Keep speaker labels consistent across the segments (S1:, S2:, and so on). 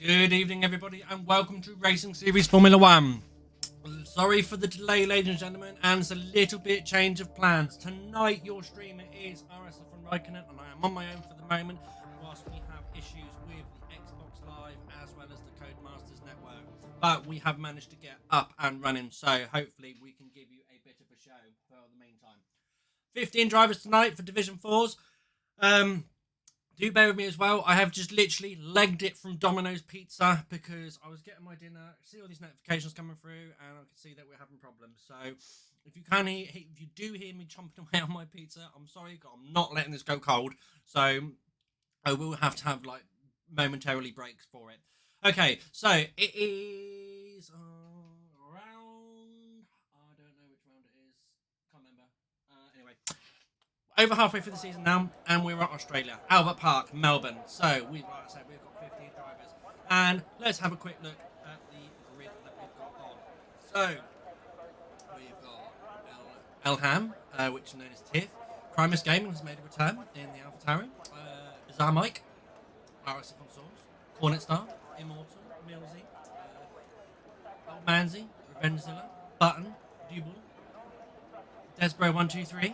S1: Good evening, everybody, and welcome to Racing Series Formula One. Sorry for the delay, ladies and gentlemen, and it's a little bit change of plans. Tonight, your streamer is RSF1 Raikkonen, and I am on my own for the moment, whilst we have issues with the Xbox Live as well as the Codemasters Network. But we have managed to get up and running, so hopefully we can give you a bit of a show for the meantime. 15 drivers tonight for Division 4s. Do bear with me as well. I have just literally legged it from Domino's Pizza because I was getting my dinner, see all these notifications coming through, and I can see that we're having problems. So if you do hear me chomping away on my pizza, I'm sorry, I'm not letting this go cold. So I will have to have like momentarily breaks for it. Okay, so it is around. I don't know which round it is. Can't remember. Anyway. Over halfway through the season now, and we're at Australia, Albert Park, Melbourne. So we've got 15 drivers, and let's have a quick look at the grid that we've got on. So we've got Elham, which is known as Tiff. Primus Gaming has made a return in the AlphaTauri. Bizarre Mike, RSF on Source, Cornet Star, Immortal, Millsy, Old Manzi, Revengezilla, Button, Dubal, Desbro123.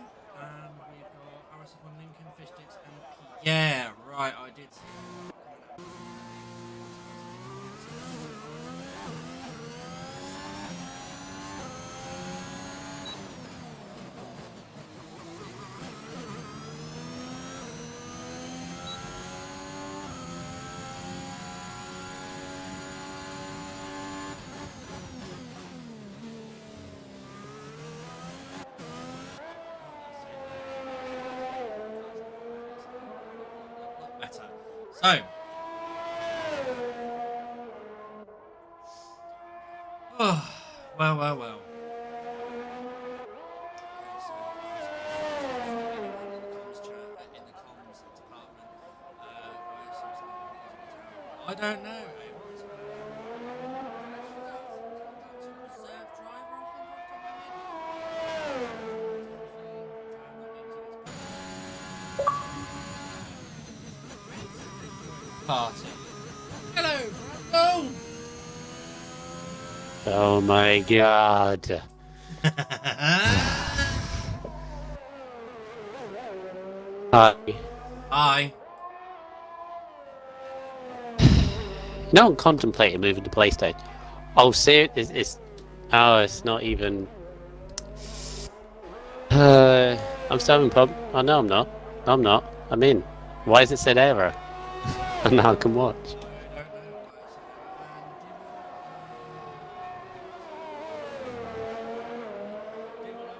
S1: On Lincoln, Fishsticks, and yeah, right, I did see it. Better. So, well. I don't know. Party. Hello, Brando.
S2: Oh my god. Hi.
S1: Hi.
S2: No one contemplated moving to PlayStation. Oh, see, it's not even. I'm still having problem. Oh no, I'm not. No, I'm not. I'm in. Why does it say error? And now I can watch.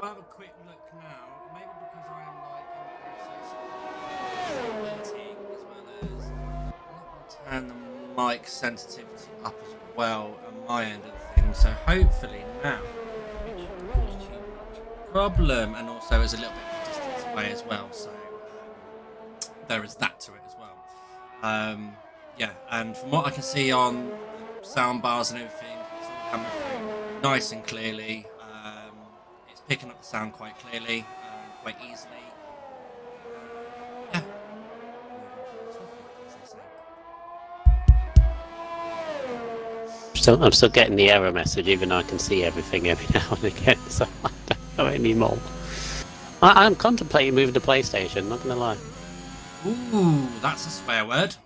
S1: I'll have a quick look now. Maybe because I am like in the process of editing as well as turn the mic sensitivity up as well on my end of the thing. So hopefully now it shouldn't cause too much problem, and also is a little bit of distance away as well. So there is that to it as well. Yeah, and from what I can see on sound bars and everything, it's all coming through nice and clearly. It's picking up the sound quite clearly, quite easily. Yeah.
S2: I'm still getting the error message, even though I can see everything every now and again. So I don't know anymore. I'm contemplating moving to PlayStation. Not gonna lie.
S1: Ooh, that's a swear word.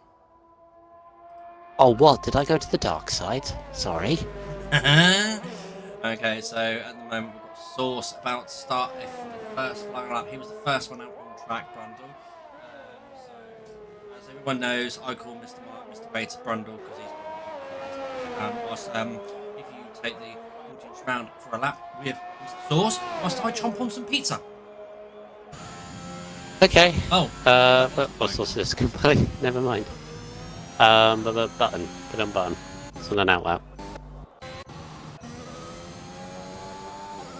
S2: Oh, what? Did I go to the dark side? Sorry.
S1: Okay, so at the moment we've got Source about to start the first flying lap. He was the first one out on track, Brundle. So, as everyone knows, I call Mr. Waiter Brundle because he's whilst, if you take the audience round for a lap with Mr. Source, whilst I chomp on some pizza.
S2: Okay.
S1: Oh.
S2: What sauce is this? Never mind. Button. Put on button. It's on an out lap.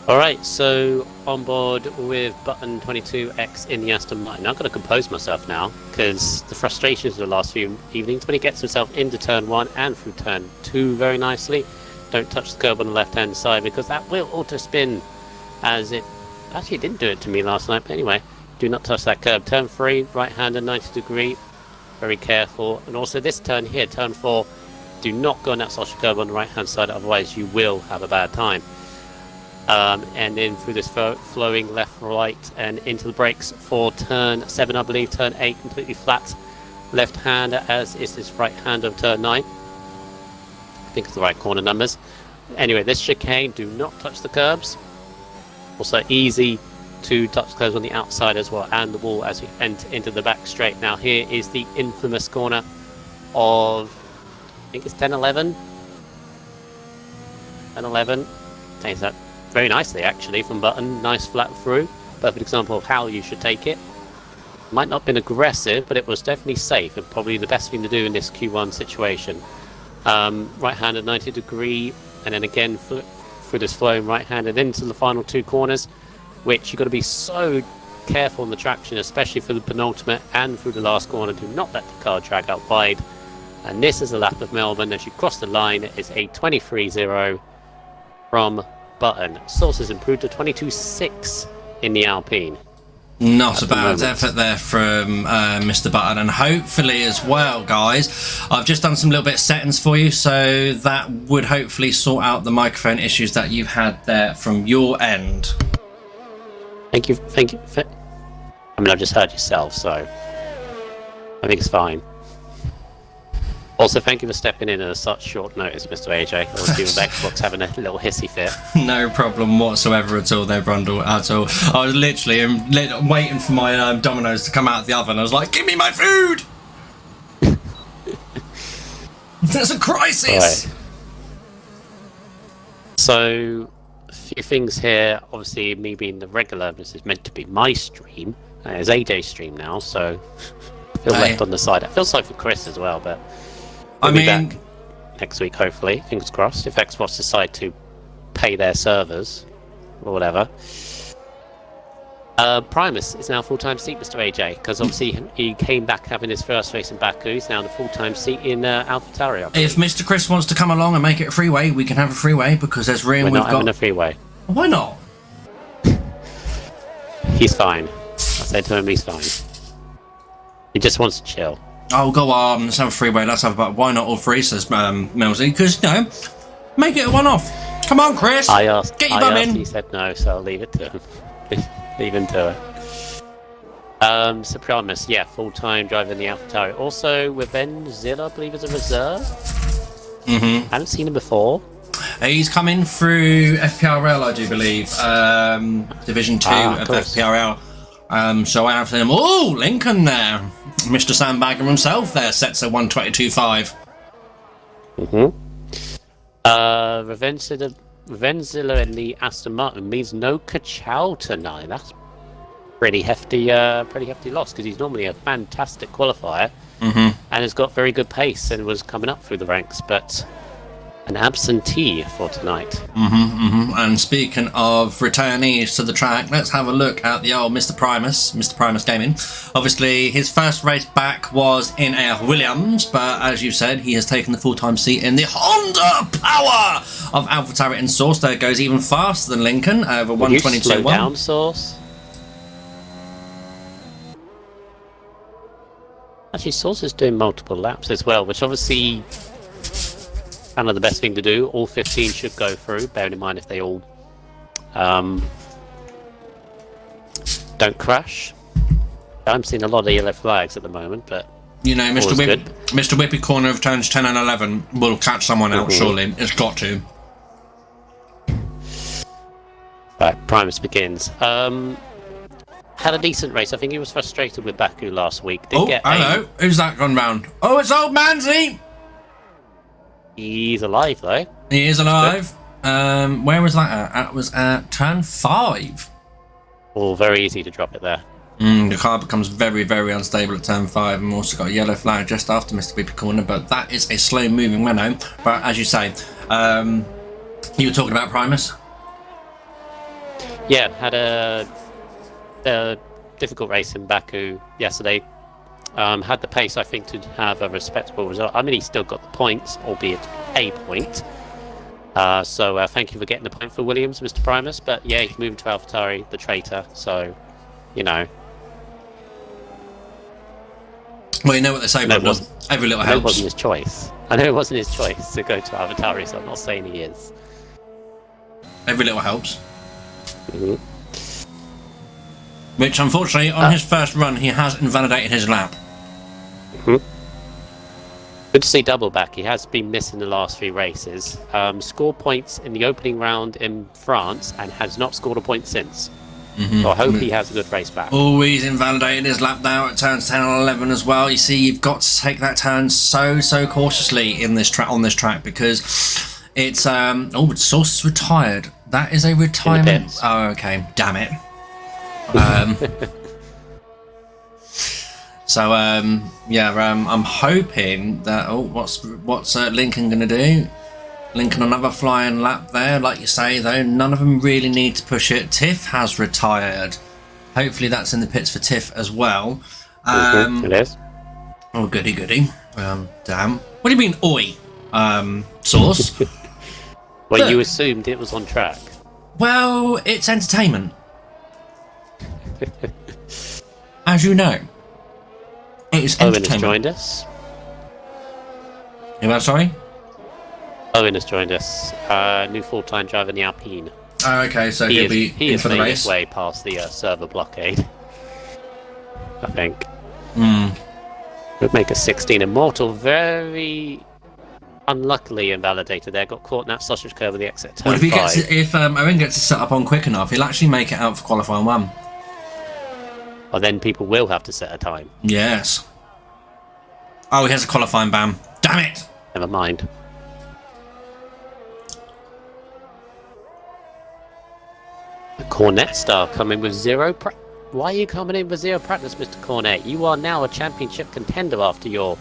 S2: Alright, so on board with button 22X in the Aston Martin. I've got to compose myself now, because the frustrations of the last few evenings, when he gets himself into turn 1 and through turn 2 very nicely, don't touch the curb on the left hand side, because that will auto spin, as it actually didn't do it to me last night, but anyway, do not touch that curb. Turn 3, right hander 90 degree, very careful, and also this turn here, turn 4, do not go on that social curb on the right hand side, otherwise you will have a bad time. And then through this flowing left, right, and into the brakes for turn 7, I believe. Turn 8 completely flat left hand, as is this right hand of turn 9. I think it's the right corner numbers. Anyway, this chicane, do not touch the curbs. Also easy to touch the curbs on the outside as well, and the wall as you enter into the back straight. Now here is the infamous corner of, I think it's 10-11. 10-11. Takes that very nicely actually from Button. Nice flat through. Perfect example of how you should take it. Might not have been aggressive, but it was definitely safe and probably the best thing to do in this Q1 situation. Right hand at 90 degree, and then again through this flowing right hand and into the final 2 corners, which you've got to be so careful on the traction, especially for the penultimate and through the last corner. Do not let the car drag out wide. And this is a lap of Melbourne. As you cross the line, it's a 23.0 from Button. Sources improved to 22.6 in the Alpine.
S1: Not a bad effort there from Mr. Button, and hopefully as well, guys, I've just done some little bit of settings for you, so that would hopefully sort out the microphone issues that you've had there from your end.
S2: Thank you. I mean, I've just heard yourself, so I think it's fine. Also, thank you for stepping in at such short notice, Mr. AJ. Obviously, with Xbox having a little hissy fit.
S1: No problem whatsoever at all there, Brundle, at all. I was literally waiting for my Dominoes to come out of the oven. I was like, give me my food! There's a crisis!
S2: Right. So, a few things here. Obviously, me being the regular, this is meant to be my stream. It's AJ's stream now, so I feel left on the side. I feel sorry for Chris as well, but we'll be back next week, hopefully. Fingers crossed. If Xbox decide to pay their servers or whatever. Primus is now full-time seat, Mr. AJ, because obviously he came back having his first race in Baku. He's now in a full-time seat in AlphaTauri.
S1: If Mr. Chris wants to come along and make it a freeway, we can have a freeway, because there's room.
S2: We're not having a freeway.
S1: Why not?
S2: He's fine. I said to him, he's fine. He just wants to chill.
S1: Oh, go on, let's have a freeway, let's have about, why not all three, says Millsy, because, you know, make it a one-off. Come on, Chris.
S2: I asked,
S1: get your bum in.
S2: He said no, so I'll leave it to him. Leave him to it. So Primus, yeah, full-time driver in the AlphaTauri. Also, with Benzilla, I believe, as a reserve.
S1: Mm-hmm.
S2: Haven't seen him before.
S1: He's coming through FPRL, I do believe. Division 2 of FPRL. So I have seen him. Oh, Lincoln there. Mr. Sandbagger himself there, sets a 122.5.
S2: Revenzilla in the Aston Martin means no Kachow tonight. That's pretty hefty loss, because he's normally a fantastic qualifier and has got very good pace and was coming up through the ranks, but an absentee for tonight.
S1: And speaking of returnees to the track, let's have a look at the old Mr. Primus Gaming. Obviously, his first race back was in a Williams, but as you said, he has taken the full-time seat in the Honda Power of AlphaTauri and Source. There goes even faster than Lincoln, over 122.1.
S2: Slow down, Source. Actually, Source is doing multiple laps as well, which obviously kind of the best thing to do. All 15 should go through, bearing in mind if they all don't crash. I'm seeing a lot of yellow flags at the moment, but
S1: you know, Mr. Whippy corner of turns 10 and 11 will catch someone out, surely. It's got to.
S2: Right, Primus begins. Had a decent race. I think he was frustrated with Baku last week.
S1: Hello. Who's that gone round? Oh, it's old Manzi!
S2: He's alive, though.
S1: He is alive. Where was that at? That was at turn 5.
S2: Oh, very easy to drop it there.
S1: The car becomes very, very unstable at turn 5, and also got a yellow flag just after Mr. Whippy corner, but that is a slow-moving Renault. But as you say, you were talking about Primus?
S2: Yeah, had a difficult race in Baku yesterday. Had the pace, I think, to have a respectable result. I mean, he still got the points, albeit a point. So thank you for getting the point for Williams, Mr. Primus. But yeah, he's moving to AlphaTauri, the traitor. So, you know.
S1: Well, you know what they say, brother. Every little
S2: I know it
S1: helps.
S2: wasn't his choice. I know it wasn't his choice to go to Avatari, so I'm not saying he is.
S1: Every little helps.
S2: Mhm.
S1: Which, unfortunately, on his first run, he has invalidated his lap.
S2: Mhm. Good to see Doubleback. He has been missing the last few races. Scored points in the opening round in France and has not scored a point since. So I hope he has a good race back.
S1: Always invalidated his lap now at turns 10 and 11 as well. You see, you've got to take that turn so cautiously in this track, on this track, because it's Source is retired. That is a retirement. Oh, okay. Damn it. I'm hoping that. Oh, what's Lincoln gonna do? Lincoln another flying lap there, like you say, though. None of them really need to push it. Tiff has retired. Hopefully that's in the pits for Tiff as well.
S2: It is.
S1: Oh, goody. Damn. What do you mean, oi? Source?
S2: Well,
S1: Look.
S2: you assumed it was on track.
S1: Well, it's entertainment. As you know. It is
S2: Owen
S1: entertainment.
S2: has joined us.
S1: You are sorry?
S2: Owen has joined us. New full-time driver in the Alpine.
S1: Oh, okay, so he'll be
S2: He
S1: in
S2: has
S1: for the
S2: made
S1: race.
S2: his way past the server blockade. I think. Would make a 16 Immortal. Very unluckily invalidated there. Got caught in that sausage curve with the exit turn
S1: Well, if
S2: 5.
S1: Owen gets to set up on quick enough, he'll actually make it out for qualifying 1.
S2: Well, then people will have to set a time.
S1: Yes. Oh, he has a qualifying ban. Damn it!
S2: Never mind. The Cornet star coming with Why are you coming in with 0 practice, Mr. Cornet? You are now a championship contender after your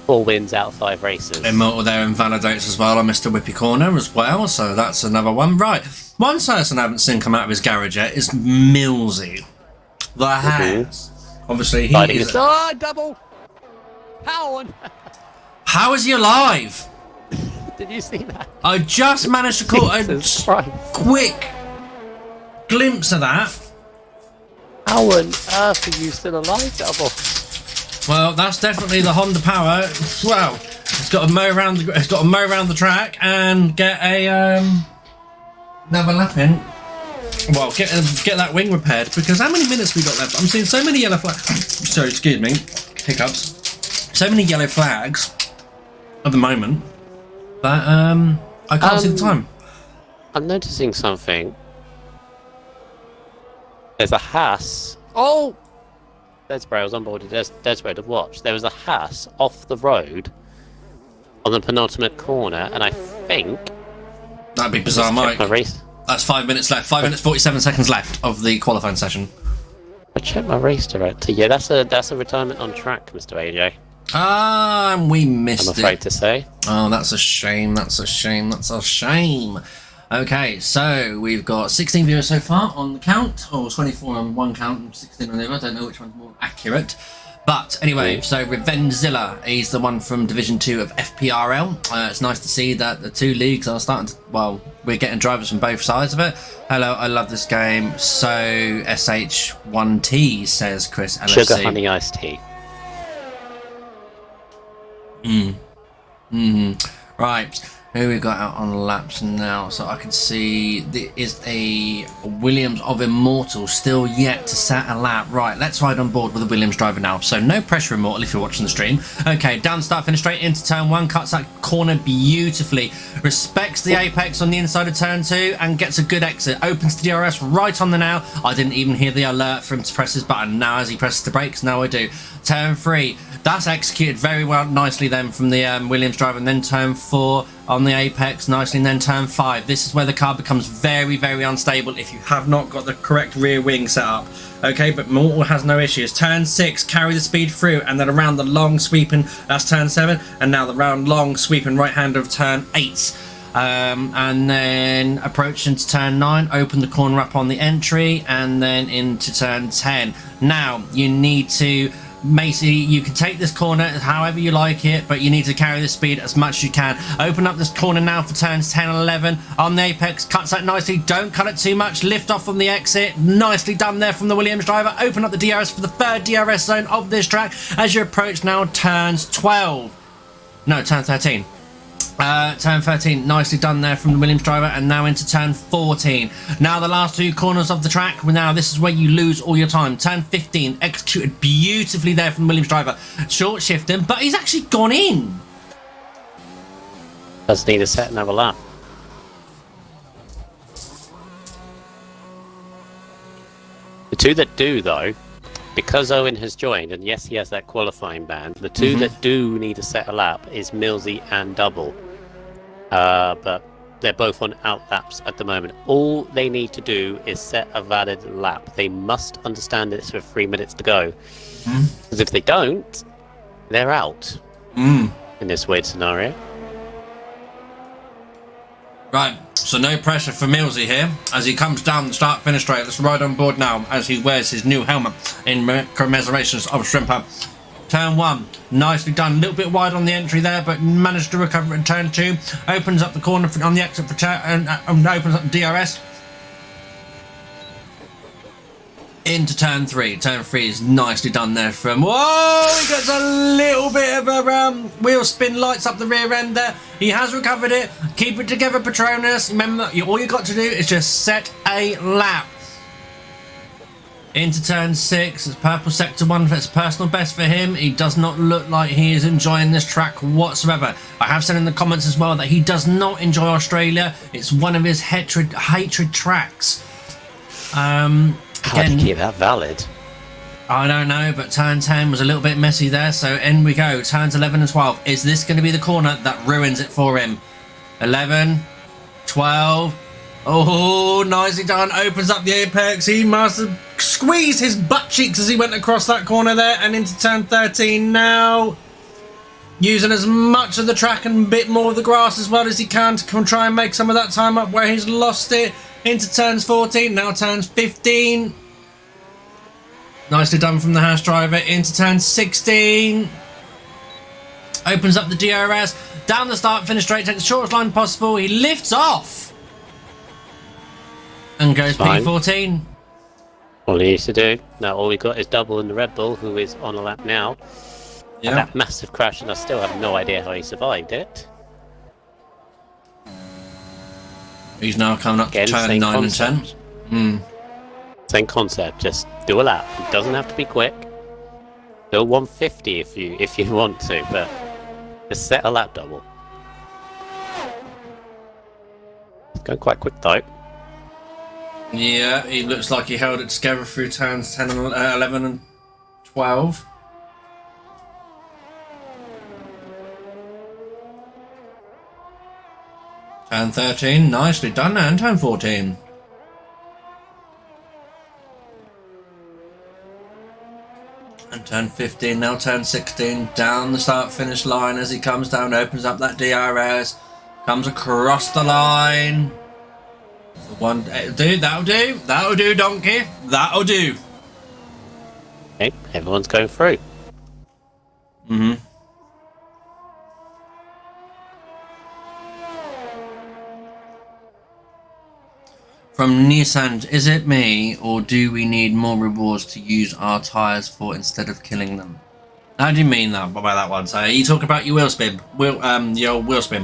S2: 4 wins out of 5 races.
S1: Immortal there invalidates as well on Mr. Whippy Corner as well, so that's another one. Right, one person I haven't seen come out of his garage yet is Millsy. The Has. Obviously, he is...
S2: double! How on?
S1: How is he alive?
S2: Did you see that?
S1: I just managed to caught a
S2: Jesus Christ.
S1: quick glimpse of that.
S2: How on earth are you still alive, double?
S1: Well, that's definitely the Honda power. Well, it's got to mow around the track and get a another lap in. Well, get that wing repaired, because how many minutes we got left? I'm seeing so many yellow flags. Sorry, excuse me, hiccups. So many yellow flags at the moment that I can't see the time.
S2: I'm noticing something. There's a Haas. Oh! Desborough was on board with Desborough to watch. There was a Haas off the road on the penultimate corner, and I think...
S1: That'd be bizarre, Mike.
S2: My race.
S1: That's 5 minutes left. 5 minutes 47 seconds left of the qualifying session.
S2: I checked my race director. Yeah, that's a retirement on track, Mr. AJ.
S1: Ah, we missed it.
S2: I'm afraid to say.
S1: Oh, that's a shame. Okay, so we've got 16 viewers so far on the count, or 24 on one count and 16 on the other. I don't know which one's more accurate. But anyway, so Revengezilla is the one from Division 2 of FPRL. It's nice to see that the 2 leagues are starting to, well, we're getting drivers from both sides of it. Hello, I love this game. So S01T, says Chris LFC.
S2: Sugar honey iced tea.
S1: Right, who we got out on laps now? So I can see there is a Williams of Immortal still yet to set a lap. Right, let's ride on board with the Williams driver now. So no pressure, Immortal, if you're watching the stream. Okay, down start, finish straight into turn 1, cuts that corner beautifully, respects the apex on the inside of turn 2 and gets a good exit. Opens to DRS right on the now. I didn't even hear the alert for him to press his button. Now as he presses the brakes, now I do. Turn 3. That's executed very well, nicely then from the Williams driver, and then turn 4 on the apex, nicely, and then turn 5. This is where the car becomes very, very unstable if you have not got the correct rear wing set up. Okay, but Mortal has no issues. Turn 6, carry the speed through, and then around the long sweeping, that's turn 7, and now the round long sweeping right hand of turn 8. And then approach into turn 9, open the corner up on the entry, and then into turn 10. Now you need to Macy, you can take this corner however you like it, but you need to carry the speed as much as you can. Open up this corner now for turns 10 and 11 on the apex. Cuts that nicely. Don't cut it too much. Lift off from the exit. Nicely done there from the Williams driver. Open up the DRS for the third DRS zone of this track as you approach now turns 12. No, turn 13. Turn 13, nicely done there from the Williams driver, and now into turn 14. Now the last two corners of the track. Now this is where you lose all your time. Turn 15, executed beautifully there from the Williams driver. Short shifting, but he's actually gone in.
S2: Does need to set another lap. The two that do, though, because Owen has joined, and yes, he has that qualifying ban, the two that do need to set a lap is Millsy and Double. But they're both on out laps at the moment. All they need to do is set a valid lap. They must understand this with 3 minutes to go. Because if they don't, they're out in this weird scenario. Right,
S1: so no pressure for Millsy here as he comes down the start finish straight. Let's ride on board now as he wears his new helmet in commiserations of Shrimper. Turn 1, nicely done. A little bit wide on the entry there, but managed to recover in turn 2. Opens up the corner on the exit for turn and opens up the DRS. Into turn 3. Turn 3 is nicely done there from... Whoa! He gets a little bit of a wheel spin, lights up the rear end there. He has recovered it. Keep it together, Patronus. Remember, all you got to do is just set a lap. Into turn 6. It's purple sector 1. That's personal best for him. He does not look like he is enjoying this track whatsoever. I have said in the comments as well that he does not enjoy Australia. It's one of his hatred tracks.
S2: How do you keep that valid?
S1: I don't know, but turn 10 was a little bit messy there, so in we go. Turns 11 and 12. Is this going to be the corner that ruins it for him? 11, 12. Oh, nicely done. Opens up the apex. He must have squeezed his butt cheeks as he went across that corner there and into turn 13 now. Using as much of the track and a bit more of the grass as well as he can to try and make some of that time up where he's lost it. Into turns 14, now turns 15. Nicely done from the Haas driver. Into turn 16. Opens up the DRS. Down the start, finish straight, takes the shortest line possible. He lifts off. And goes P14.
S2: All he needs to do. Now all we got is Double in the Red Bull, who is on a lap now. Yeah. That massive crash, and I still have no idea how he survived it.
S1: He's now coming up to turn 9 and 10.
S2: Same concept, just do a lap. It doesn't have to be quick. Do 150 if you want to, but just set a lap Double. It's going quite quick though.
S1: Yeah, he looks like he held it together through turns 10 and 11 and 12. Turn 13, nicely done, and turn 14. And turn 15, now turn 16, down the start finish line as he comes down, opens up that DRS, comes across the line. One, dude, that'll do, donkey, that'll do.
S2: Okay, everyone's going through.
S1: From Nissan, is it me, or do we need more rewards to use our tyres for instead of killing them? How do you mean that by that one? So you talk about your wheel spin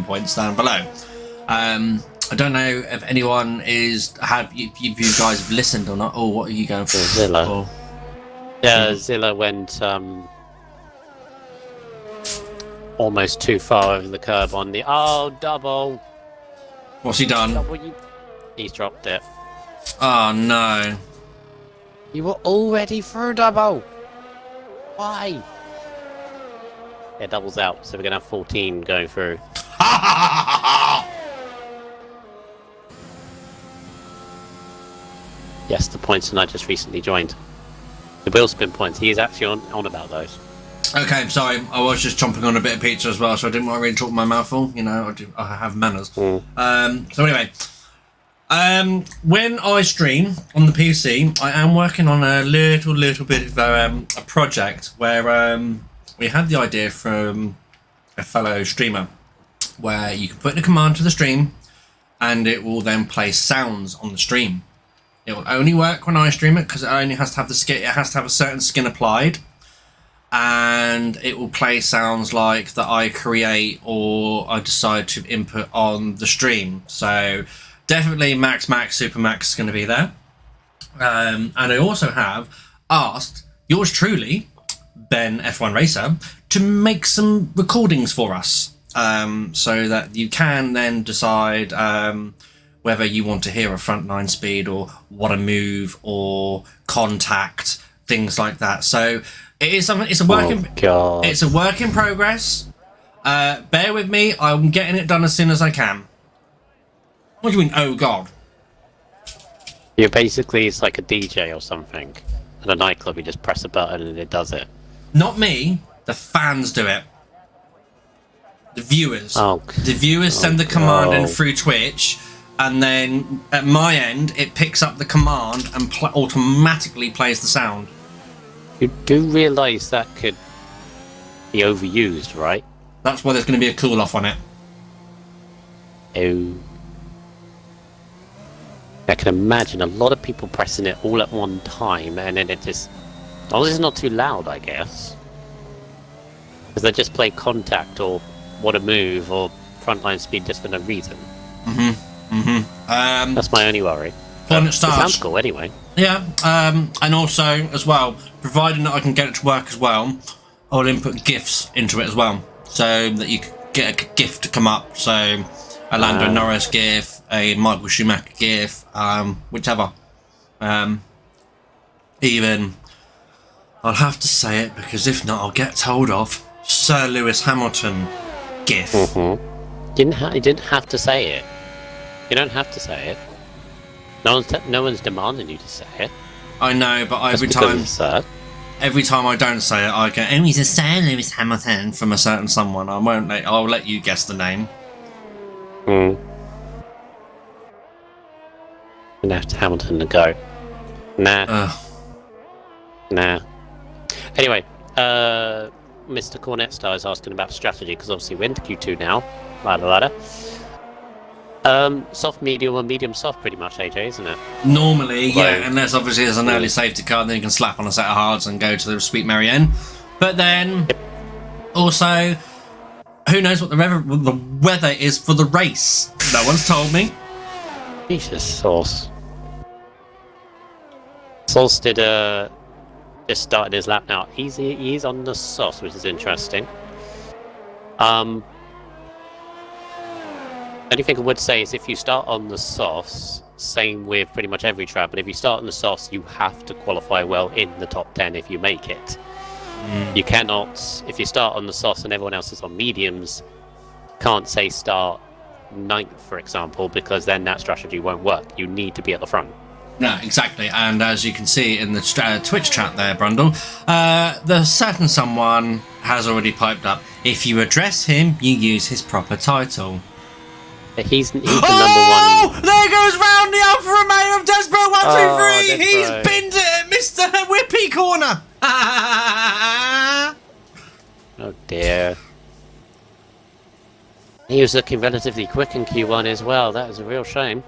S1: points down below. I don't know if anyone if you guys have listened or not. Oh, what are you going for?
S2: Zilla.
S1: Oh.
S2: Yeah, Zilla went almost too far over the curb on the Double.
S1: What's he done?
S2: He's dropped it.
S1: Oh no.
S2: You were already through Double. Why? Yeah, Double's out, so we're gonna have 14 going through. Yes, the points, and I just recently joined. The wheel spin points, he is actually on about those.
S1: Okay, sorry, I was just chomping on a bit of pizza as well, so I didn't want to really talk my mouth full. You know, I have manners. So anyway, When I stream on the PC, I am working on a little bit of a project where we had the idea from a fellow streamer where you can put in a command to the stream and it will then play sounds on the stream. It will only work when I stream it because it only has to have the skin. It has to have a certain skin applied, and it will play sounds like that I create or I decide to input on the stream. So definitely Max Super Max is going to be there. And I also have asked yours truly, Ben F1 Racer, to make some recordings for us, so that you can then decide whether you want to hear a front 9 speed or what a move or contact, things like that. So it is something. It's a work. It's a work in progress. Bear with me. I'm getting it done as soon as I can. What do you mean? Oh God.
S2: You're basically, it's like a DJ or something. At a nightclub, you just press a button and it does it.
S1: Not me. The fans do it. The viewers. The viewers send the command in through Twitch, and then at my end, it picks up the command and automatically plays the sound.
S2: You do realise that could be overused, right?
S1: That's why there's going to be a cool off on it.
S2: Oh. I can imagine a lot of people pressing it all at one time, and then it just... Oh, this is not too loud, I guess. Because they just play contact or what a move or frontline speed just for no reason. That's my only worry.
S1: When it
S2: It
S1: starts,
S2: sounds cool anyway.
S1: yeah. And also, as well, providing that I can get it to work as well, I'll input GIFs into it as well, so that you can get a GIF to come up. So a Lando Norris GIF, a Michael Schumacher GIF, whichever. Even, I'll have to say it because if not, I'll get told off. Sir Lewis Hamilton GIF.
S2: You didn't have to say it. You don't have to say it. No one's demanding you to say it.
S1: I know, but every
S2: Just because
S1: time,
S2: it's sad.
S1: every time I don't say it, I go, "Oh, he's a Sir Lewis Hamilton" from a certain someone. I'll let you guess the name.
S2: Left Hamilton to go. Nah. Anyway, Mr. Cornet Star is asking about strategy because obviously we're into Q2 now. Ladder. Soft, medium, or medium soft, pretty much, AJ, isn't it?
S1: Normally, yeah, unless obviously there's an early safety car, and then you can slap on a set of hards and go to the sweet Mary Ann. But then, also, who knows what the weather is for the race? No one's told me.
S2: Jesus, Sauce. Sauce did just started his lap now. He's on the sauce, which is interesting. Anything I would say is if you start on the softs, same with pretty much every track, but if you start on the softs, you have to qualify well in the top 10 if you make it. You cannot, if you start on the softs and everyone else is on mediums, can't say start 9th, for example, because then that strategy won't work. You need to be at the front.
S1: No, exactly. And as you can see in the Twitch chat there, Brundle, the certain someone has already piped up. If you address him, you use his proper title.
S2: He's the number one.
S1: There goes round the Alfa Romeo of Desbro 123. He's
S2: Desbro.
S1: binned it, Mr. Whippy Corner.
S2: Oh dear. He was looking relatively quick in Q1 as well. That was a real shame.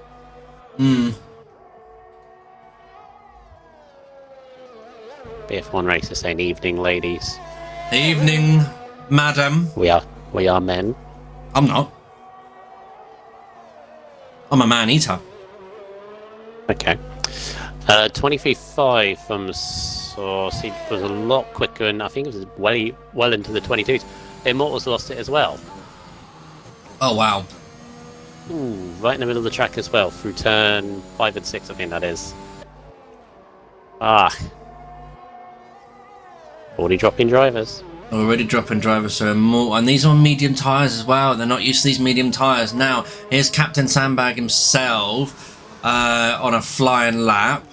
S2: BF1 Racer saying evening, ladies.
S1: Evening, madam.
S2: We are men.
S1: I'm not. I'm a man-eater.
S2: Okay. 23.5 from Source. He was a lot quicker, and I think it was well into the 22s. Immortals lost it as well.
S1: Oh, wow.
S2: Ooh, right in the middle of the track as well, through turn 5 and 6, I think that is. Already dropping drivers.
S1: Already dropping drivers, so more, and these are on medium tyres as well. They're not used to these medium tyres. Now, here's Captain Sandbag himself on a flying lap.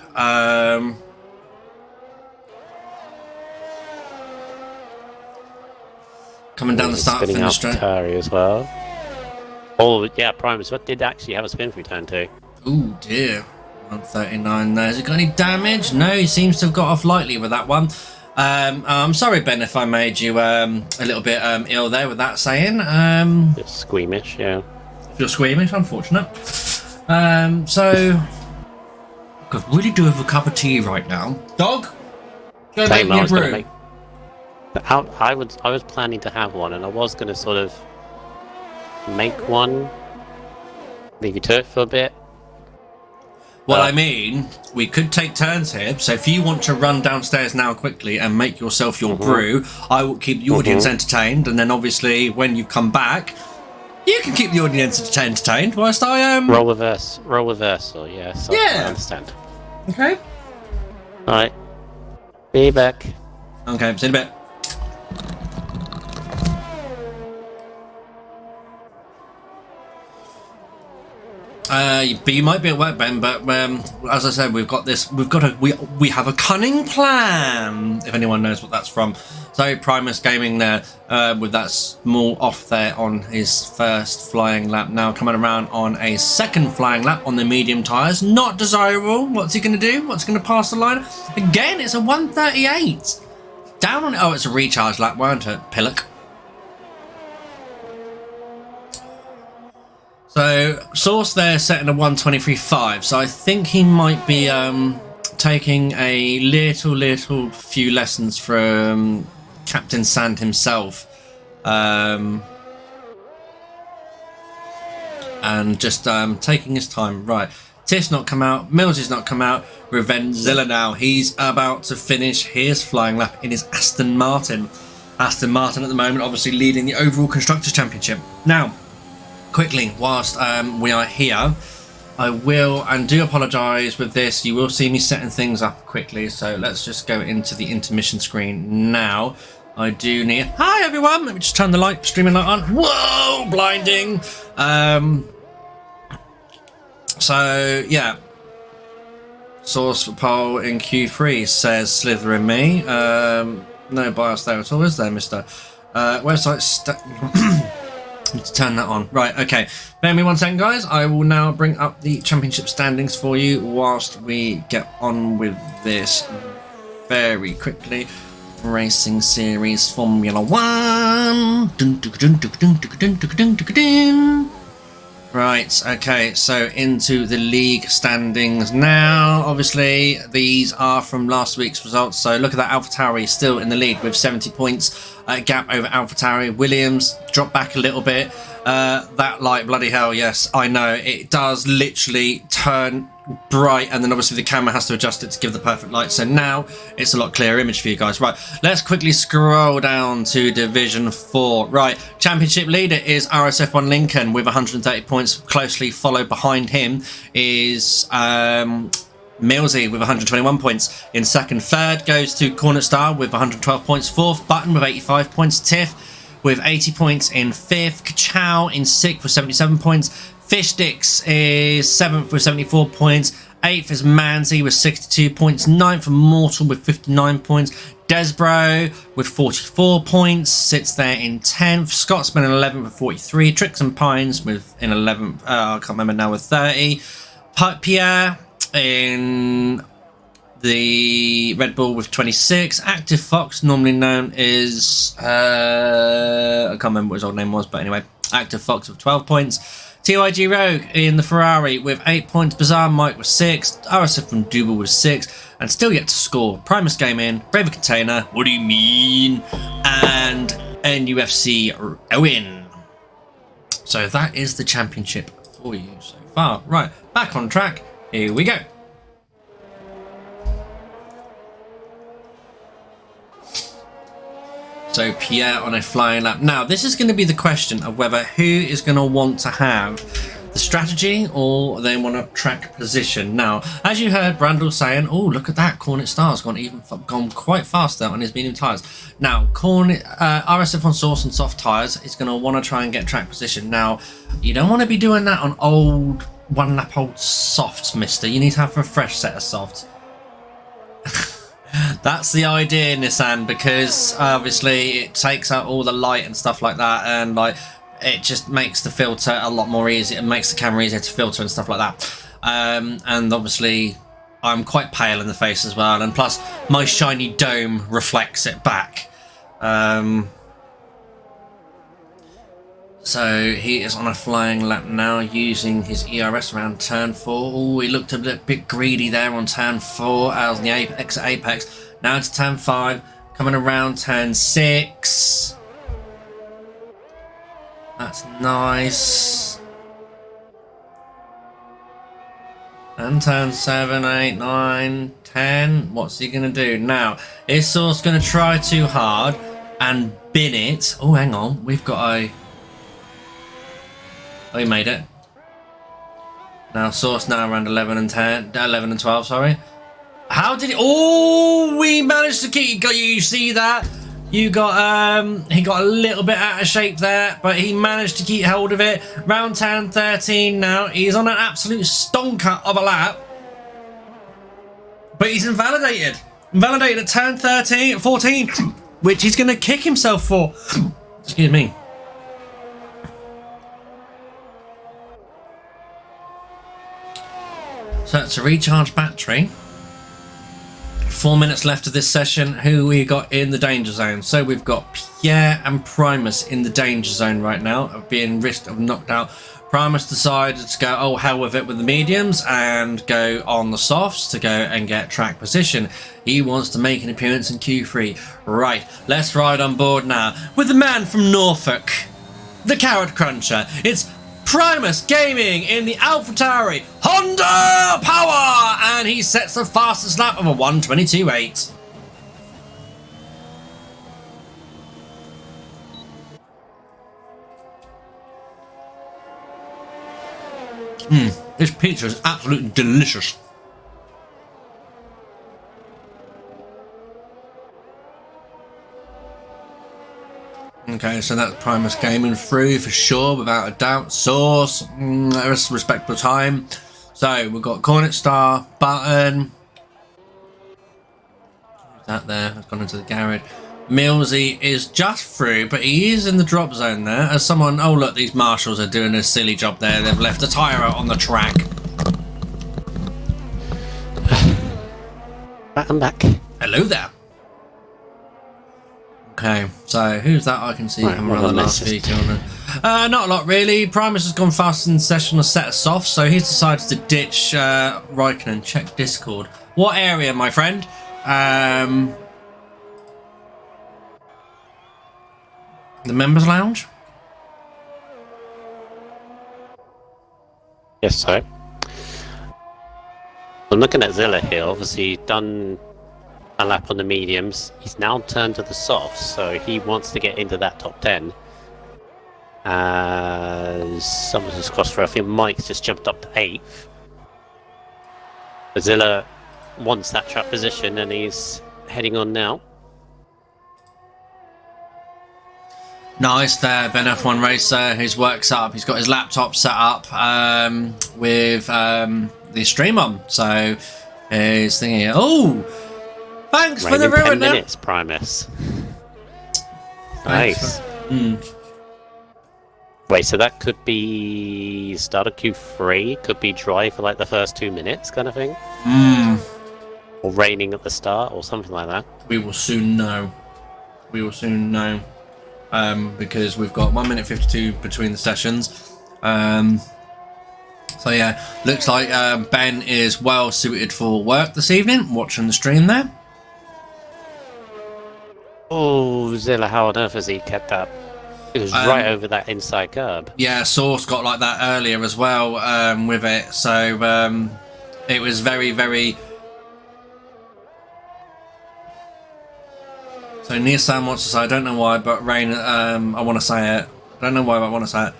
S1: Coming down the start
S2: spinning
S1: finish
S2: out
S1: straight.
S2: Atari as well. Oh yeah, Primus. What did actually have a spin through turn 2?
S1: Oh dear. 139 there. Has he got any damage? No, he seems to have got off lightly with that one. I'm sorry, Ben, if I made you a little bit ill there with that saying.
S2: It's squeamish, yeah.
S1: If you're squeamish, unfortunate. So I could really do with a cup of tea right now. Dog, go make me a brew.
S2: I was planning to have one, and I was going to sort of make one, leave you to it for a bit.
S1: Well, I mean, we could take turns here. So if you want to run downstairs now quickly and make yourself your brew, I will keep the audience entertained. And then obviously when you come back, you can keep the audience entertained whilst I
S2: Roll reversal, yes. Yeah. I understand.
S1: Okay.
S2: Alright. Be back.
S1: Okay, see you in a bit. But you might be at work, Ben. But as I said, we have a cunning plan. If anyone knows what that's from, so Primus Gaming there with that small off there on his first flying lap. Now coming around on a second flying lap on the medium tyres. Not desirable. What's he going to do? What's going to pass the line? Again, it's a 138. Down on it. Oh, it's a recharge lap, weren't it, Pillock? So, Source there setting a 123.5, so I think he might be taking a little few lessons from Captain Sand himself. And just taking his time. Right, Tiff's not come out, Mills has not come out, Revenzilla now. He's about to finish his flying lap in his Aston Martin. Aston Martin at the moment obviously leading the overall Constructors' Championship. Now, quickly, whilst we are here, I will, and do apologise with this, you will see me setting things up quickly, so let's just go into the intermission screen now. I do need... Hi everyone! Let me just turn the streaming light on. Whoa! Blinding! So, yeah. Source for pole in Q3 says Slither and me. No bias there at all, is there, mister? Website... to turn that on. Right, okay. Bear me 1 second, guys. I will now bring up the championship standings for you whilst we get on with this very quickly. Racing Series Formula 1. Right, okay, so into the league standings now. Obviously, these are from last week's results. So look at that, AlphaTauri still in the lead with 70 points. Gap over AlphaTauri. Williams dropped back a little bit. That light, bloody hell, yes, I know. It does literally turn bright, and then obviously the camera has to adjust it to give the perfect light. So now it's a lot clearer image for you guys. Right, let's quickly scroll down to Division 4. Right, championship leader is RSF1 Lincoln with 130 points. Closely followed behind him is Millsy with 121 points in second. Third goes to Cornet Star with 112 points. Fourth, Button with 85 points. Tiff with 80 points in fifth. Kachow in sixth with 77 points. Fish Sticks is 7th with 74 points. 8th is Manzi with 62 points. 9th, Immortal with 59 points. Desbro with 44 points sits there in 10th. Scotsman in 11th with 43. Tricks and Pines with in 11th. I can't remember now, with 30. Pierre in the Red Bull with 26. Active Fox, normally known as I can't remember what his old name was, but anyway, Active Fox with 12 points. TYG Rogue in the Ferrari with 8 points. Bizarre Mike with 6. RSF from Double with 6. And still yet to score, Primus Gaming, Braver Container, what do you mean? And NUFC Owen. So that is the championship for you so far. Right, back on track. Here we go. So Pierre on a flying lap. Now, this is going to be the question of whether who is going to want to have the strategy or they want to track position. Now, as you heard Brandel saying, oh, look at that, Cornet Star's gone quite fast there on his medium tyres. Now, RSF on source and soft tyres is going to want to try and get track position. Now, you don't want to be doing that on old, one lap old softs, mister. You need to have a fresh set of softs. That's the idea, Nissan, because obviously it takes out all the light and stuff like that, and like it just makes the filter a lot more easy. It makes the camera easier to filter and stuff like that. And obviously I'm quite pale in the face as well, and plus my shiny dome reflects it back. So he is on a flying lap now, using his ERS around turn 4. Oh, he looked a bit greedy there on turn 4 out of the apex. Now to turn 5, coming around turn 6. That's nice. And turn 7, 8, 9, 10. What's he going to do? Now, is Source going to try too hard and bin it? Oh, hang on. We've got a... Oh, he made it. Now, Source now around 11 and 12, sorry. How did he... Oh, we managed to keep... You see that? You got... He got a little bit out of shape there, but he managed to keep hold of it. Round 10, 13 now. He's on an absolute stonker of a lap. But he's invalidated. Invalidated at turn 14, which he's going to kick himself for. Excuse me. So to recharge battery, 4 minutes left of this session. Who we got in the danger zone? So we've got Pierre and Primus in the danger zone right now, of being risked of knocked out. Primus decided to go, oh hell with it, with the mediums and go on the softs to go and get track position. He wants to make an appearance in Q3. Right, let's ride on board now with the man from Norfolk, the Carrot Cruncher. It's Primus Gaming in the AlphaTauri Honda Power, and he sets the fastest lap of a 1:22.8. This pizza is absolutely delicious. Okay, so that's Primus Gaming through for sure, without a doubt. Source, that's a respectable time. So we've got Cornet Star, Button. Who's that there? Has gone into the garage. Millsy is just through, but he is in the drop zone there. As someone, oh look, these marshals are doing a silly job there. They've left a tyre out on the track.
S2: I'm back.
S1: Hello there. Okay, so who's that I can see coming around the last vehicle? Not a lot really. Primus has gone fast in the session, a set of softs, so he's decided to ditch Raikkonen. Check Discord. What area, my friend? The members lounge?
S2: Yes, sir. I'm looking at Zilla here. Obviously done a lap on the mediums. He's now turned to the softs, so he wants to get into that top 10. Someone's just crossed through. I think Mike's just jumped up to 8th. Zilla wants that track position and he's heading on now.
S1: Nice there, Ben F1 Racer, who's worked up. He's got his laptop set up with the stream on. So he's thinking, oh, thanks for the ruin.
S2: 10 minutes, Primus. Nice. Wait, so that could be start of Q3, could be dry for like the first 2 minutes kind of thing? Or raining at the start, or something like that.
S1: We will soon know. We will soon know. Because we've got 1 minute 52 between the sessions. So yeah, looks like Ben is well suited for work this evening, watching the stream there.
S2: Oh, Zilla, how on earth has he kept that? It was right over that inside curb. Yeah,
S1: Source got like that earlier as well with it. So it was very, very... So Nissan wants to say, I don't know why, but Rain, I want to say it. I don't know why, but I want to say it.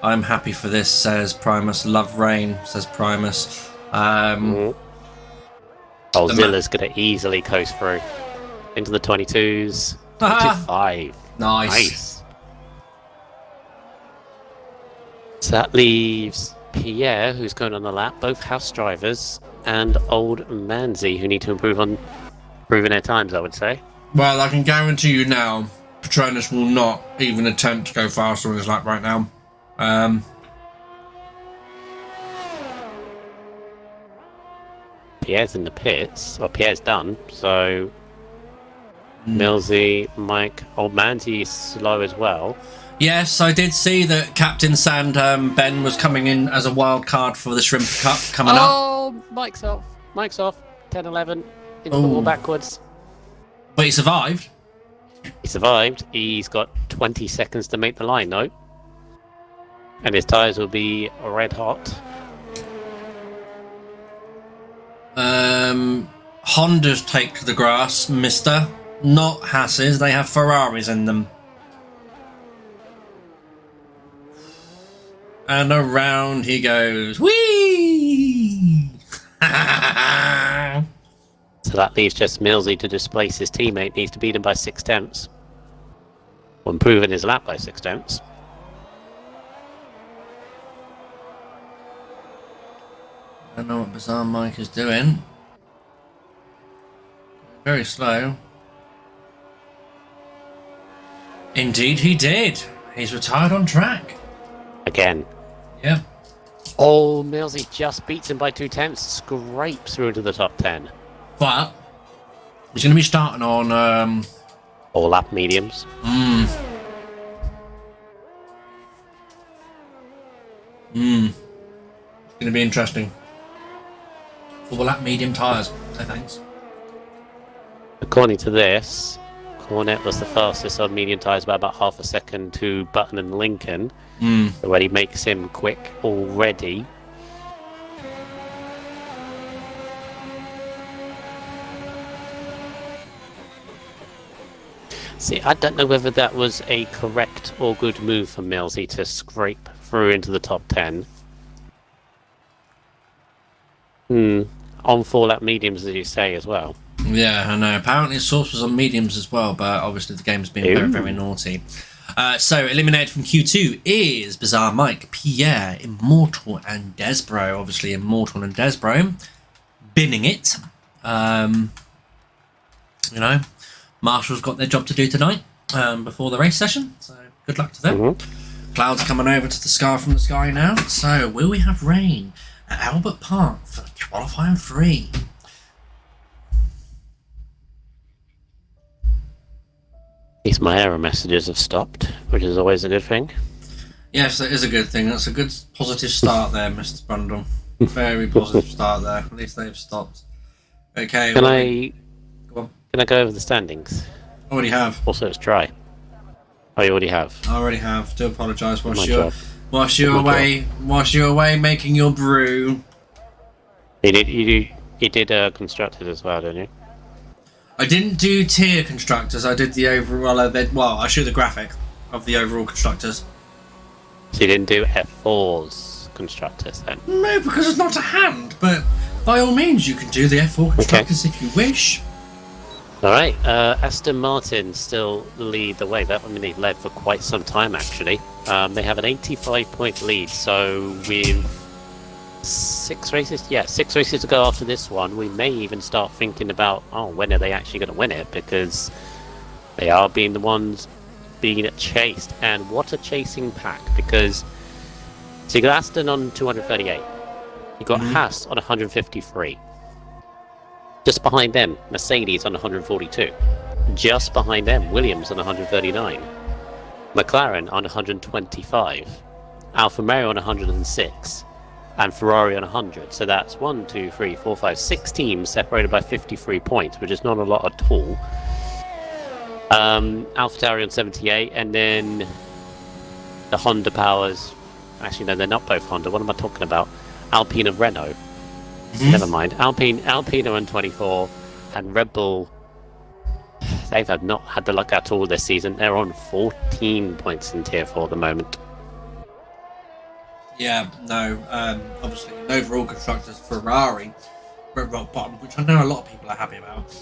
S1: I'm happy for this, says Primus. Love Rain, says Primus.
S2: Oh, Zilla's going to easily coast through. Into the 22s. 25.
S1: Nice.
S2: So that leaves Pierre, who's going on the lap, both house drivers, and old Manzi, who need to improve on improving their times, I would say.
S1: Well, I can guarantee you now, Patronus will not even attempt to go faster on his lap right now.
S2: Pierre's in the pits, or Pierre's done, so Millsy, Mike, Old Man's slow as well.
S1: Yes, I did see that Captain Sand Ben was coming in as a wild card for the Shrimp Cup coming up.
S2: Oh, Mike's off. 10-11, in the ball backwards.
S1: But he survived.
S2: He survived. He's got 20 seconds to make the line, though. And his tyres will be red hot.
S1: Hondas take to the grass, mister. Not Hasses, they have Ferraris in them. And around he goes. Whee!
S2: So that leaves just Millsy to displace his teammate. Needs to beat him by 6 tenths. Or improving his lap by 6 tenths.
S1: I don't know what Bizarre Mike is doing. Very slow. Indeed he did. He's retired on track.
S2: Again.
S1: Yeah.
S2: Oh, Millsy just beats him by 2 tenths. Scrapes through to the top 10.
S1: But he's going to be starting on
S2: all lap mediums.
S1: It's going to be interesting. All lap medium tyres. So thanks.
S2: According to this, Cornet was the fastest on medium tyres by about half a second to Button and Lincoln. Already makes him quick already. See, I don't know whether that was a correct or good move for Millsy to scrape through into the top 10. On 4-lap mediums, as you say, as well.
S1: Yeah, I know. Apparently, Source was on mediums as well, but obviously the game's been very, very naughty. So, eliminated from Q2 is Bizarre Mike, Pierre, Immortal, and Desbro. Obviously, Immortal and Desbro binning it. You know, Marshall's got their job to do tonight before the race session, so good luck to them. Clouds coming over to the sky from the sky now. So, will we have rain at Albert Park for qualifying 3?
S2: At least my error messages have stopped, which is always a good thing.
S1: Yes, that is a good thing. That's a good positive start there, Mr. Brundle. Very positive start there. At least they've stopped. Okay.
S2: Can I go over the standings?
S1: Already have.
S2: Also, it's dry. Oh, you already have.
S1: I already have. Do apologise.
S2: Whilst
S1: you're away making your brew.
S2: You did constructed as well, didn't you?
S1: I didn't do tier constructors. I did the overall. I showed the graphic of the overall constructors.
S2: So you didn't do F4's constructors then?
S1: No, because it's not a hand. But by all means, you can do the F4 constructors if you wish.
S2: All right. Aston Martin still lead the way. They led for quite some time actually. They have an 85-point lead. So with 6 races to go after this one, we may even start thinking about, when are they actually going to win it, because they are being the ones being chased. And what a chasing pack, because so you got Aston on 238, you got Haas on 153, just behind them Mercedes on 142, just behind them Williams on 139, McLaren on 125, Alfa Romeo on 106, and Ferrari on 100. So that's 6 teams separated by 53 points, which is not a lot at all. AlphaTauri on 78, and then the Honda powers. Actually, no, they're not both Honda. What am I talking about? Alpine and Renault. Never mind. Alpine are on 24, and Red Bull. They have not had the luck at all this season. They're on 14 points in Tier 4 at the moment.
S1: Yeah, no, obviously, an overall constructors Ferrari, red rock bottom, which I know a lot of people are happy about.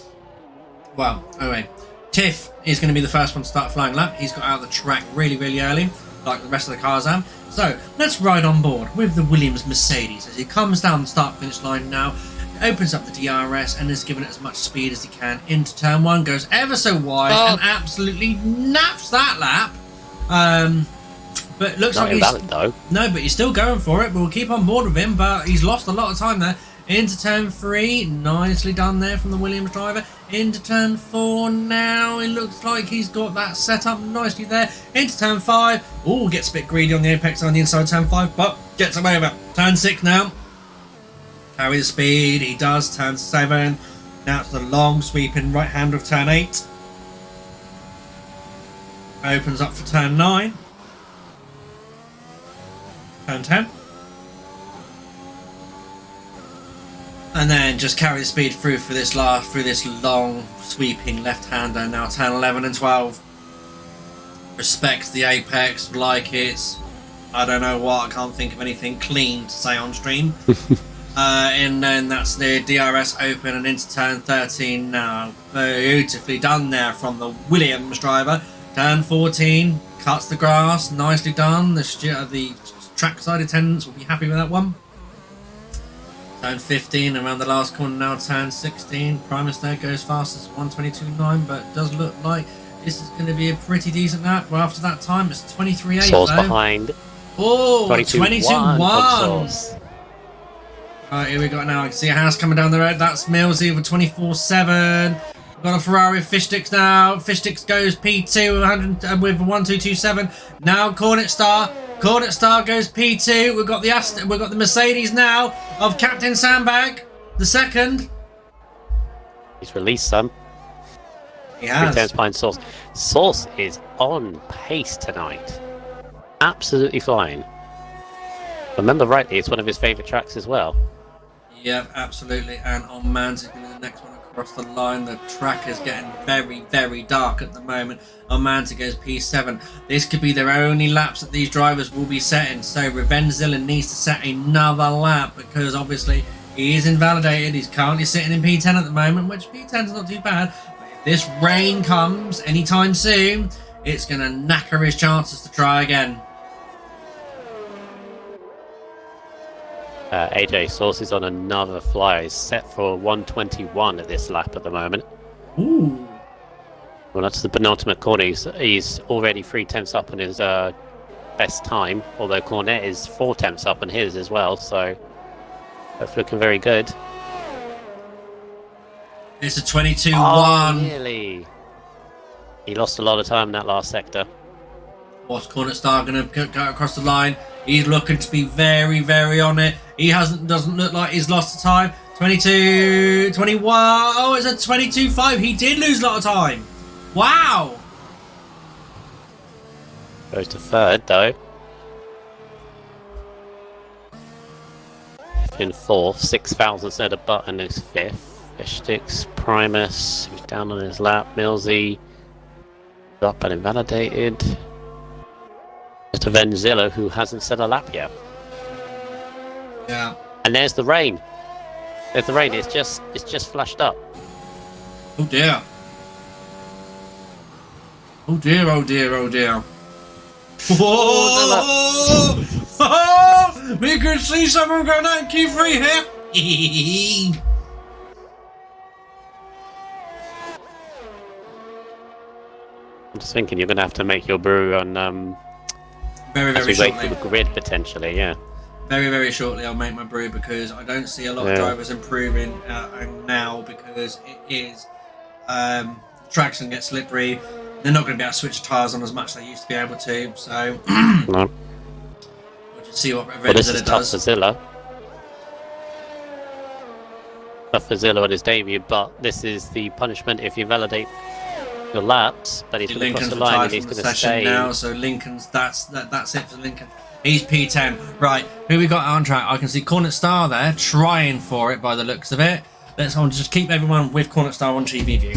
S1: Well, anyway, Tiff is going to be the first one to start flying lap. He's got out of the track really, really early, like the rest of the cars have. So, let's ride on board with the Williams Mercedes as he comes down the start-finish line now, opens up the DRS and is given it as much speed as he can into turn 1, goes ever so wide and absolutely naps that lap. But looks
S2: not
S1: like
S2: invalid, though.
S1: No, but he's still going for it. But we'll keep on board with him. But he's lost a lot of time there. Into turn 3, nicely done there from the Williams driver. Into turn 4 now, it looks like he's got that set up nicely there. Into turn 5, oh, gets a bit greedy on the apex on the inside of turn 5, but gets him over. Turn 6 now, carry the speed, he does. Turn 7, now it's the long sweeping right hand of turn 8. Opens up for turn 9. Turn 10. And then just carry the speed through for this long sweeping left-hander. Now turn 11 and 12. Respects the apex like it's, I don't know what, I can't think of anything clean to say on stream. And then that's the DRS open and into turn 13 now. Beautifully done there from the Williams driver. Turn 14, cuts the grass, nicely done. The trackside attendants will be happy with that one. Turn 15 around the last corner now. Turn 16, Primus there goes fast as 1:22.9, but it does look like this is going to be a pretty decent lap. Well, after that time, it's 23.8
S2: Source
S1: though.
S2: behind.
S1: Oh,
S2: 22.1.
S1: Right, here we got now. I can see a house coming down the road. That's Millsy with 24.7. We've got a Ferrari with Fishtix now. Fishtix goes P2 with 1:2.27. Now Cornet Star. Cornet Star goes P2. We've got the Mercedes now of Captain Sandbag, the second.
S2: He's released some.
S1: He has.
S2: Returns behind Source. Source is on pace tonight. Absolutely flying. Remember rightly, it's one of his favourite tracks as well.
S1: Yep, absolutely. And on Man's going to be the next one across the line. The track is getting very, very dark at the moment. On Manta goes P7. This could be their only laps that these drivers will be setting. So Revenzilla needs to set another lap because obviously he is invalidated. He's currently sitting in P10 at the moment, which P10 is not too bad. But if this rain comes anytime soon, it's going to knacker his chances to try again.
S2: AJ Source is on another fly. He's set for 1:21 at this lap at the moment.
S1: Ooh.
S2: Well, that's the penultimate corner. He's already 3/10 up on his best time, although Cornet is 4/10 up on his as well, so that's looking very good.
S1: It's a 22-1.
S2: Oh, really? He lost a lot of time in that last sector.
S1: What's Cornet Star going to go across the line? He's looking to be very, very on it. He doesn't look like he's lost the time. 22, 21. Oh, it's a 22.5. He did lose a lot of time. Wow.
S2: Goes to third, though. In fourth, 6,000 set a button is fifth. Fishtix, Primus, who's down on his lap. Millsy, up and invalidated. Mr. Venzilla, who hasn't set a lap yet.
S1: Yeah.
S2: And there's the rain. There's the rain. It's just flashed up.
S1: Oh dear. Oh dear. Oh dear. Oh dear. Whoa! Oh, we could see someone going out in Q3 here.
S2: I'm just thinking you're going to have to make your brew on
S1: very,
S2: as
S1: very
S2: we wait
S1: shortly.
S2: for the grid potentially, yeah.
S1: Very, very shortly I'll make my brew because I don't see a lot of drivers improving now because it is traction gets slippery. They're not going to be able to switch tyres on as much as they used to be able to. So
S2: No.
S1: we'll just see what
S2: Well, this is tough
S1: does.
S2: for Zilla. Tough for Zilla on his debut, but this is the punishment if you validate your laps. But he's going to cross the line and he's going to stay.
S1: Now, so Lincoln's that's it for Lincoln. He's P10. Right, who we got on track? I can see Cornet Star there trying for it by the looks of it. Let's just keep everyone with Cornet Star on TV view.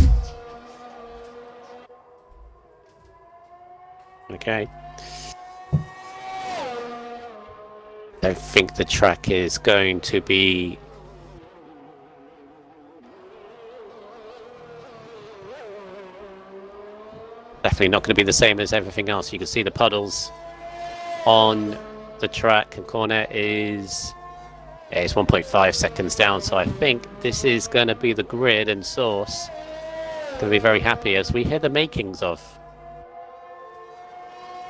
S2: Okay. I think the track is going to be definitely not going to be the same as everything else. You can see the puddles on the track, and Cornet is it's 1.5 seconds down, so I think this is going to be the grid, and Source going to be very happy as we hear the makings of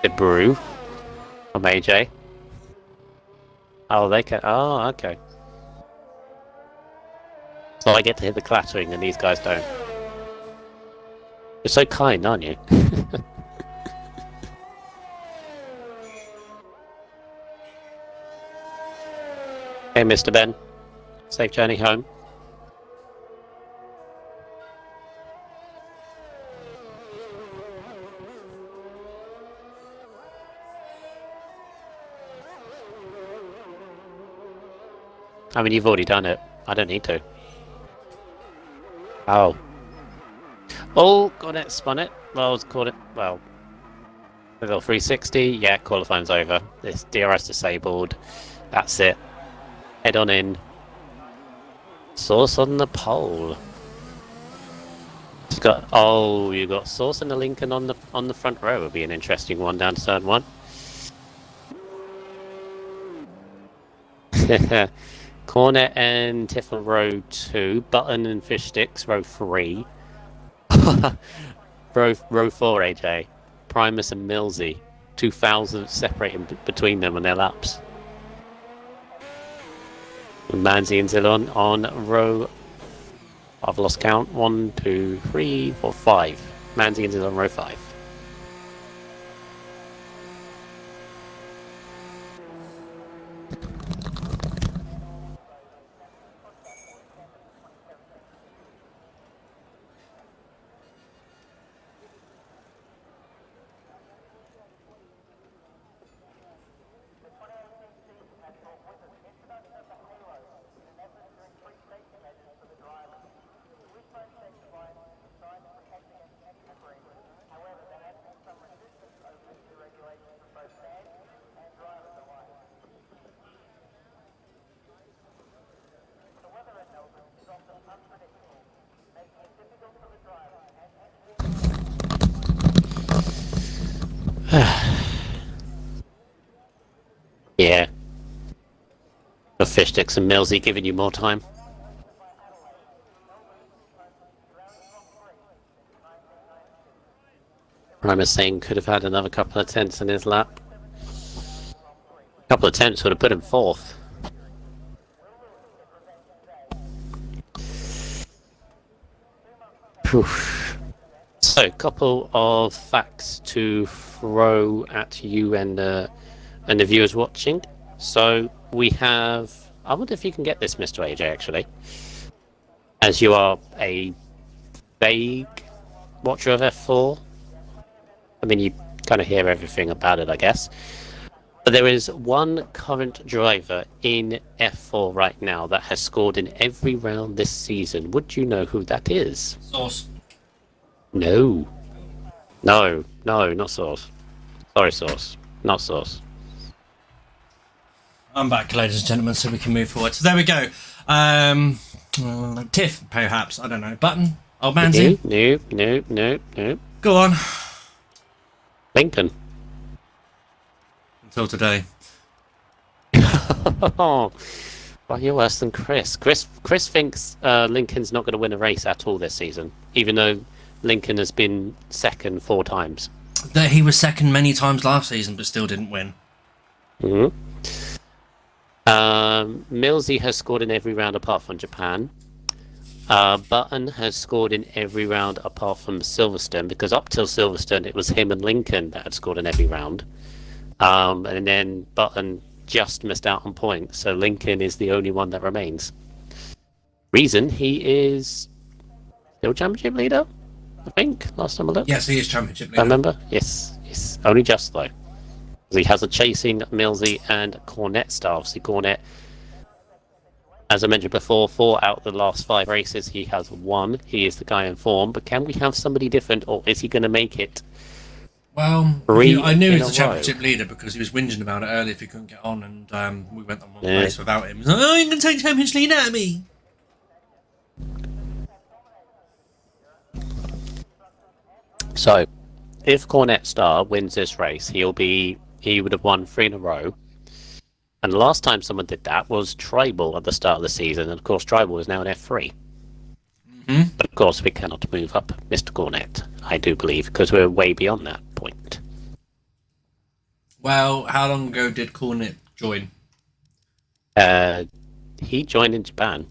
S2: the brew from AJ. Oh, they can. Oh, okay. So I get to hear the clattering and these guys don't. You're so kind, aren't you? Hey, Mr. Ben. Safe journey home. I mean, you've already done it. I don't need to. Oh. Oh, got it, spun it. Well, let's call it. Well, level 360. Yeah, qualifying's over. This DRS disabled. That's it. Head on in. Source on the pole. It's got. Oh, you got Source and the Lincoln on the front row. Would be an interesting one down to turn 1. Cornet and Tiffin row 2. Button and Fish Sticks row 3. row 4, AJ. Primus and Millsy. 2,000 separating between them on their laps. Manzi and Zilon on row. I've lost count. 1, 2, 3, 4, 5. Manzi and Zilon on row 5. Yeah. The Fish Sticks and Millsy giving you more time. Primus saying could have had another couple of tenths in his lap. A couple of tenths would have put him 4th. So, a couple of facts to throw at you and the viewers watching. So, we have... I wonder if you can get this, Mr. AJ, actually. As you are a vague watcher of F4. I mean, you kind of hear everything about it, I guess. But there is one current driver in F4 right now that has scored in every round this season. Would you know who that is?
S1: Source.
S2: No. No, not Source. Sorry, Source. Not Source.
S1: I'm back, ladies and gentlemen, so we can move forward. So there we go. Tiff, perhaps. I don't know. Button? Old Manzi?
S2: No.
S1: Go on.
S2: Lincoln.
S1: Until today.
S2: Well, you're worse than Chris. Chris thinks Lincoln's not going to win a race at all this season, even though Lincoln has been second 4 times.
S1: That he was second many times last season, but still didn't win.
S2: Mm-hmm. Millsy has scored in every round apart from Japan. Button has scored in every round apart from Silverstone, because up till Silverstone it was him and Lincoln that had scored in every round. And then Button just missed out on points, so Lincoln is the only one that remains. Reason, he is still championship leader, I think, last time I looked.
S1: Yes, he is championship leader.
S2: I remember? Yes. Only just, though. He has a chasing Millsy and Cornet star. Obviously, Cornet, as I mentioned before, 4 out of the last 5 races, he has won. He is the guy in form, but can we have somebody different, or is he going to make it?
S1: Well, I knew he was the championship leader because he was whinging about it earlier if he couldn't get on, and we went on one race without him. He was like, oh, you're going to take championship leader at me.
S2: So, if Cornet Star wins this race, he would have won 3 in a row. And the last time someone did that was Tribal at the start of the season, and of course Tribal is now in F3. Mm-hmm. But of course we cannot move up Mr. Cornet, I do believe, because we're way beyond that point.
S1: Well, how long ago did Cornet join?
S2: He joined in Japan.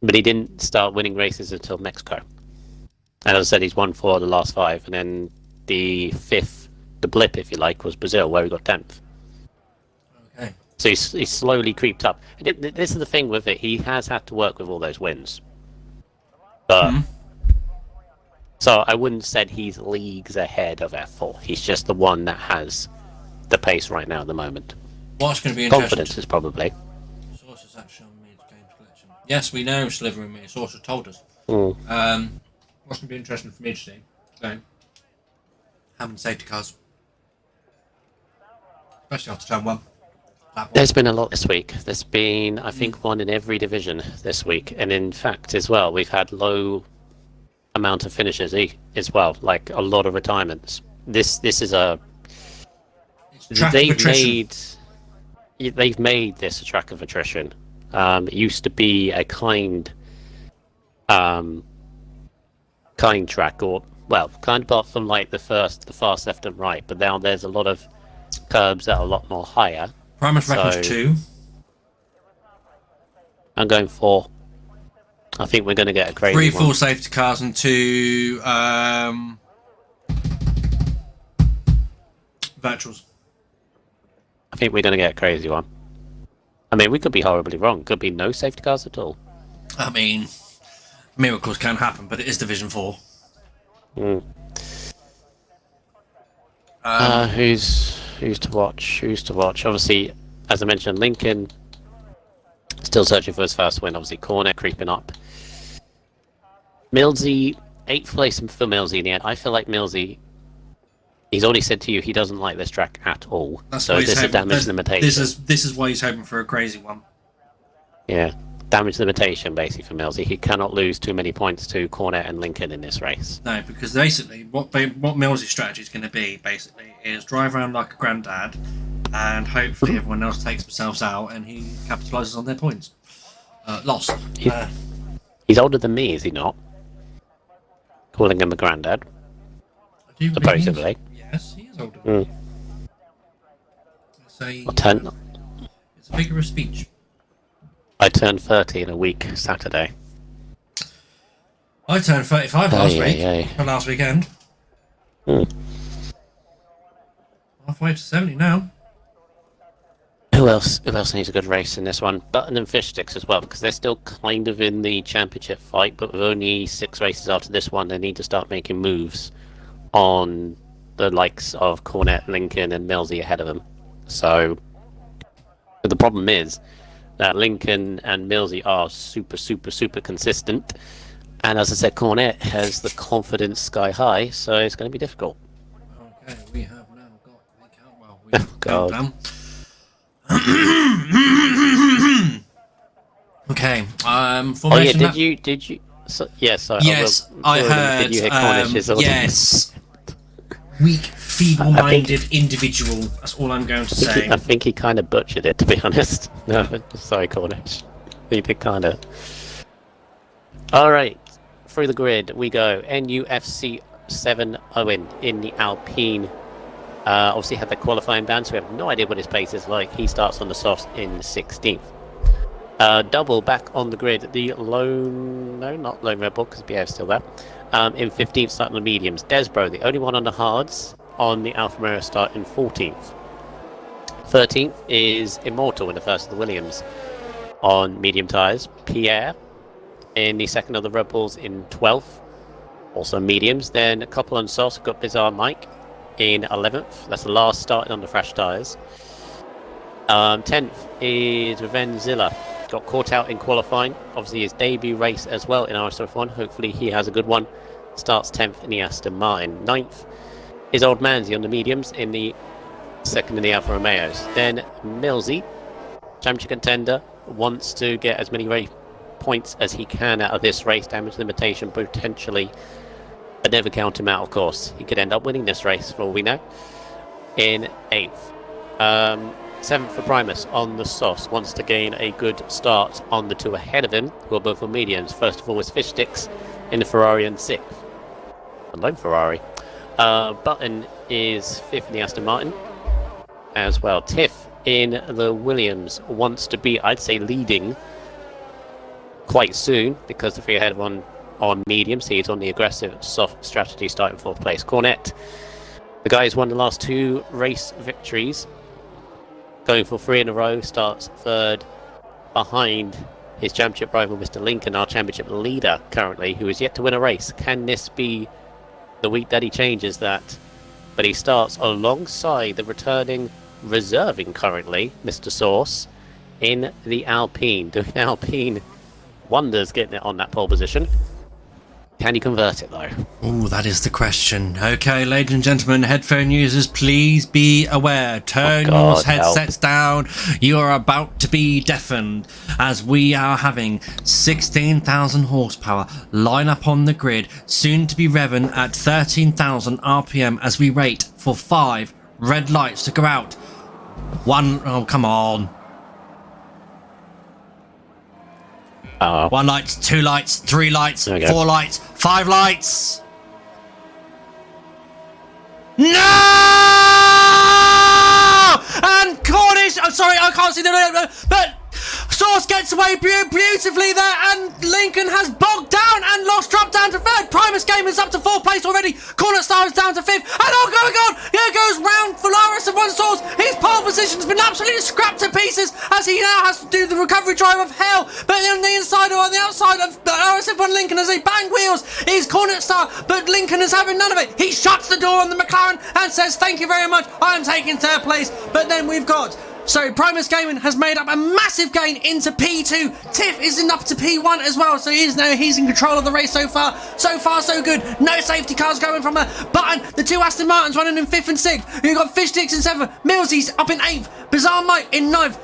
S2: but he didn't start winning races until Mexico. And as I said, he's won 4 of the last 5, and then the 5th, the blip, if you like, was Brazil, where he got 10th.
S1: Okay.
S2: So he's slowly creeped up. And this is the thing with it, he has had to work with all those wins. But so I wouldn't say he's leagues ahead of F4. He's just the one that has the pace right now at the moment.
S1: What's going to be interesting?
S2: Confidence is probably.
S1: Sources actually on Mead's Games Collection. Yes, we know Sliver and me. Sources told us.
S2: Mm.
S1: What's going to be interesting for me to see? So, how many safety cars? Especially after turn 1.
S2: There's been a lot this week. There's been, I think, one in every division this week. And in fact, as well, we've had low amount of finishes as well, like a lot of retirements. This is a... They've made this a track of attrition. It used to be a kind track, or well, kind apart from like the fast left and right, but now there's a lot of curbs that are a lot more higher.
S1: Primus record's 2.
S2: I'm going 4. I think we're going to get a crazy
S1: 3
S2: one.
S1: full safety cars and 2 virtuals.
S2: I think we're going to get a crazy one. I mean, we could be horribly wrong. Could be no safety cars at all.
S1: I mean, miracles can happen, but it is Division 4.
S2: Mm. Who's to watch? Who's to watch? Obviously, as I mentioned, Lincoln still searching for his first win. Obviously, Cornet creeping up. Millsy, 8th place for Millsy in the end. I feel like Millsy, he's already said to you he doesn't like this track at all.
S1: That's
S2: so this is damage limitation.
S1: This is why he's hoping for a crazy one.
S2: Yeah, damage limitation basically for Millsy. He cannot lose too many points to Cornet and Lincoln in this race.
S1: No, because basically what Millsy's strategy is going to be basically is drive around like a granddad, and hopefully everyone else takes themselves out, and he capitalises on their points. Lost.
S2: He's older than me, is he not? Calling him a granddad. Supposedly.
S1: Yes, he is older than me. So it's a figure of speech.
S2: I turned 30 in a week Saturday.
S1: I turned 35 last weekend. Halfway to 70 now.
S2: Who else needs a good race in this one? Button and Fish Sticks as well, because they're still kind of in the championship fight, but with only 6 races after this one, they need to start making moves on the likes of Cornet, Lincoln, and Millsy ahead of them. So the problem is that Lincoln and Millsy are super consistent, and as I said, Cornet has the confidence sky high, so it's going to be difficult.
S1: Okay, we have now got we have
S2: God.
S1: Okay. Formation.
S2: Oh yeah, did you? So, yes,
S1: I heard.
S2: Did you hear Cornish's
S1: yes. Weak, feeble-minded individual. That's all I'm going to say.
S2: I think he kind of butchered it, to be honest. No, sorry, Cornish. He did kind of. All right, through the grid we go. NUFC 7 Owen in the Alpine. Obviously had the qualifying ban, so we have no idea what his pace is like. He starts on the softs in 16th. Double back on the grid. The not Lone Red Bull, because BA's still there. In 15th, starting on the mediums. Desbro, the only one on the hards, on the Alfa Romeo, start in 14th. 13th is Immortal in the first of the Williams on medium tyres. Pierre in the second of the Red Bulls in 12th, also mediums. Then a couple on softs. Got Bizarre Mike in 11th. That's the last starting on the fresh tyres. 10th is Revenzilla. Got caught out in qualifying. Obviously his debut race as well in RSF1. Hopefully he has a good one. Starts 10th in the Aston Martin. 9th is Old Manzi on the mediums in the second in the Alfa Romeos. Then Millsy, championship contender, wants to get as many points as he can out of this race. Damage limitation potentially, but never count him out, of course. He could end up winning this race for all we know. In 8th. 7th for Primus on the softs, wants to gain a good start on the 2 ahead of him, who are both on mediums. First of all was Fish Sticks in the Ferrari in 6th. A lone Ferrari. Button is 5th in the Aston Martin as well. Tiff in the Williams wants to be, I'd say, leading quite soon because the 3 ahead on mediums. He's on the aggressive soft strategy, starting 4th place. Cornet, the guy who's won the last 2 race victories, going for 3 in a row, starts 3rd behind his championship rival, Mr. Lincoln, our championship leader currently, who is yet to win a race. Can this be the week that he changes that? But he starts alongside the returning, reserving currently, Mr. Sauce, in the Alpine, doing Alpine wonders, getting it on that pole position. Can he convert it though?
S1: Oh, that is the question. Okay, ladies and gentlemen, headphone users, please be aware. Turn your headsets down. You are about to be deafened as we are having 16,000 horsepower line up on the grid, soon to be revving at 13,000 RPM as we wait for 5 red lights to go out. 1, oh, come on. 1 light, 2 lights, 3 lights, 4 lights, 5 lights. No! And Cornish, I'm sorry, I can't see the, but Sauce gets away beautifully there, and Lincoln has bogged down and dropped down to 3rd. Primus Game is up to 4th place already. Corner Star is down to 5th. And oh god, here goes round for RSF1 Sauce. His pole position has been absolutely scrapped to pieces as he now has to do the recovery drive of hell. But on the inside or on the outside of RSF1 Lincoln as they bang wheels is Corner Star, but Lincoln is having none of it. He shuts the door on the McLaren and says, thank you very much, I am taking 3rd place. But then we've got... So Primus Gaming has made up a massive gain into P2. Tiff is up to P1 as well, so he's in control of the race so far. So far, so good. No safety cars going from a Button. The 2 Aston Martins running in 5th and 6th. You've got Fish Sticks in 7th. Millsy's up in 8th. Bizarre Mike in 9th.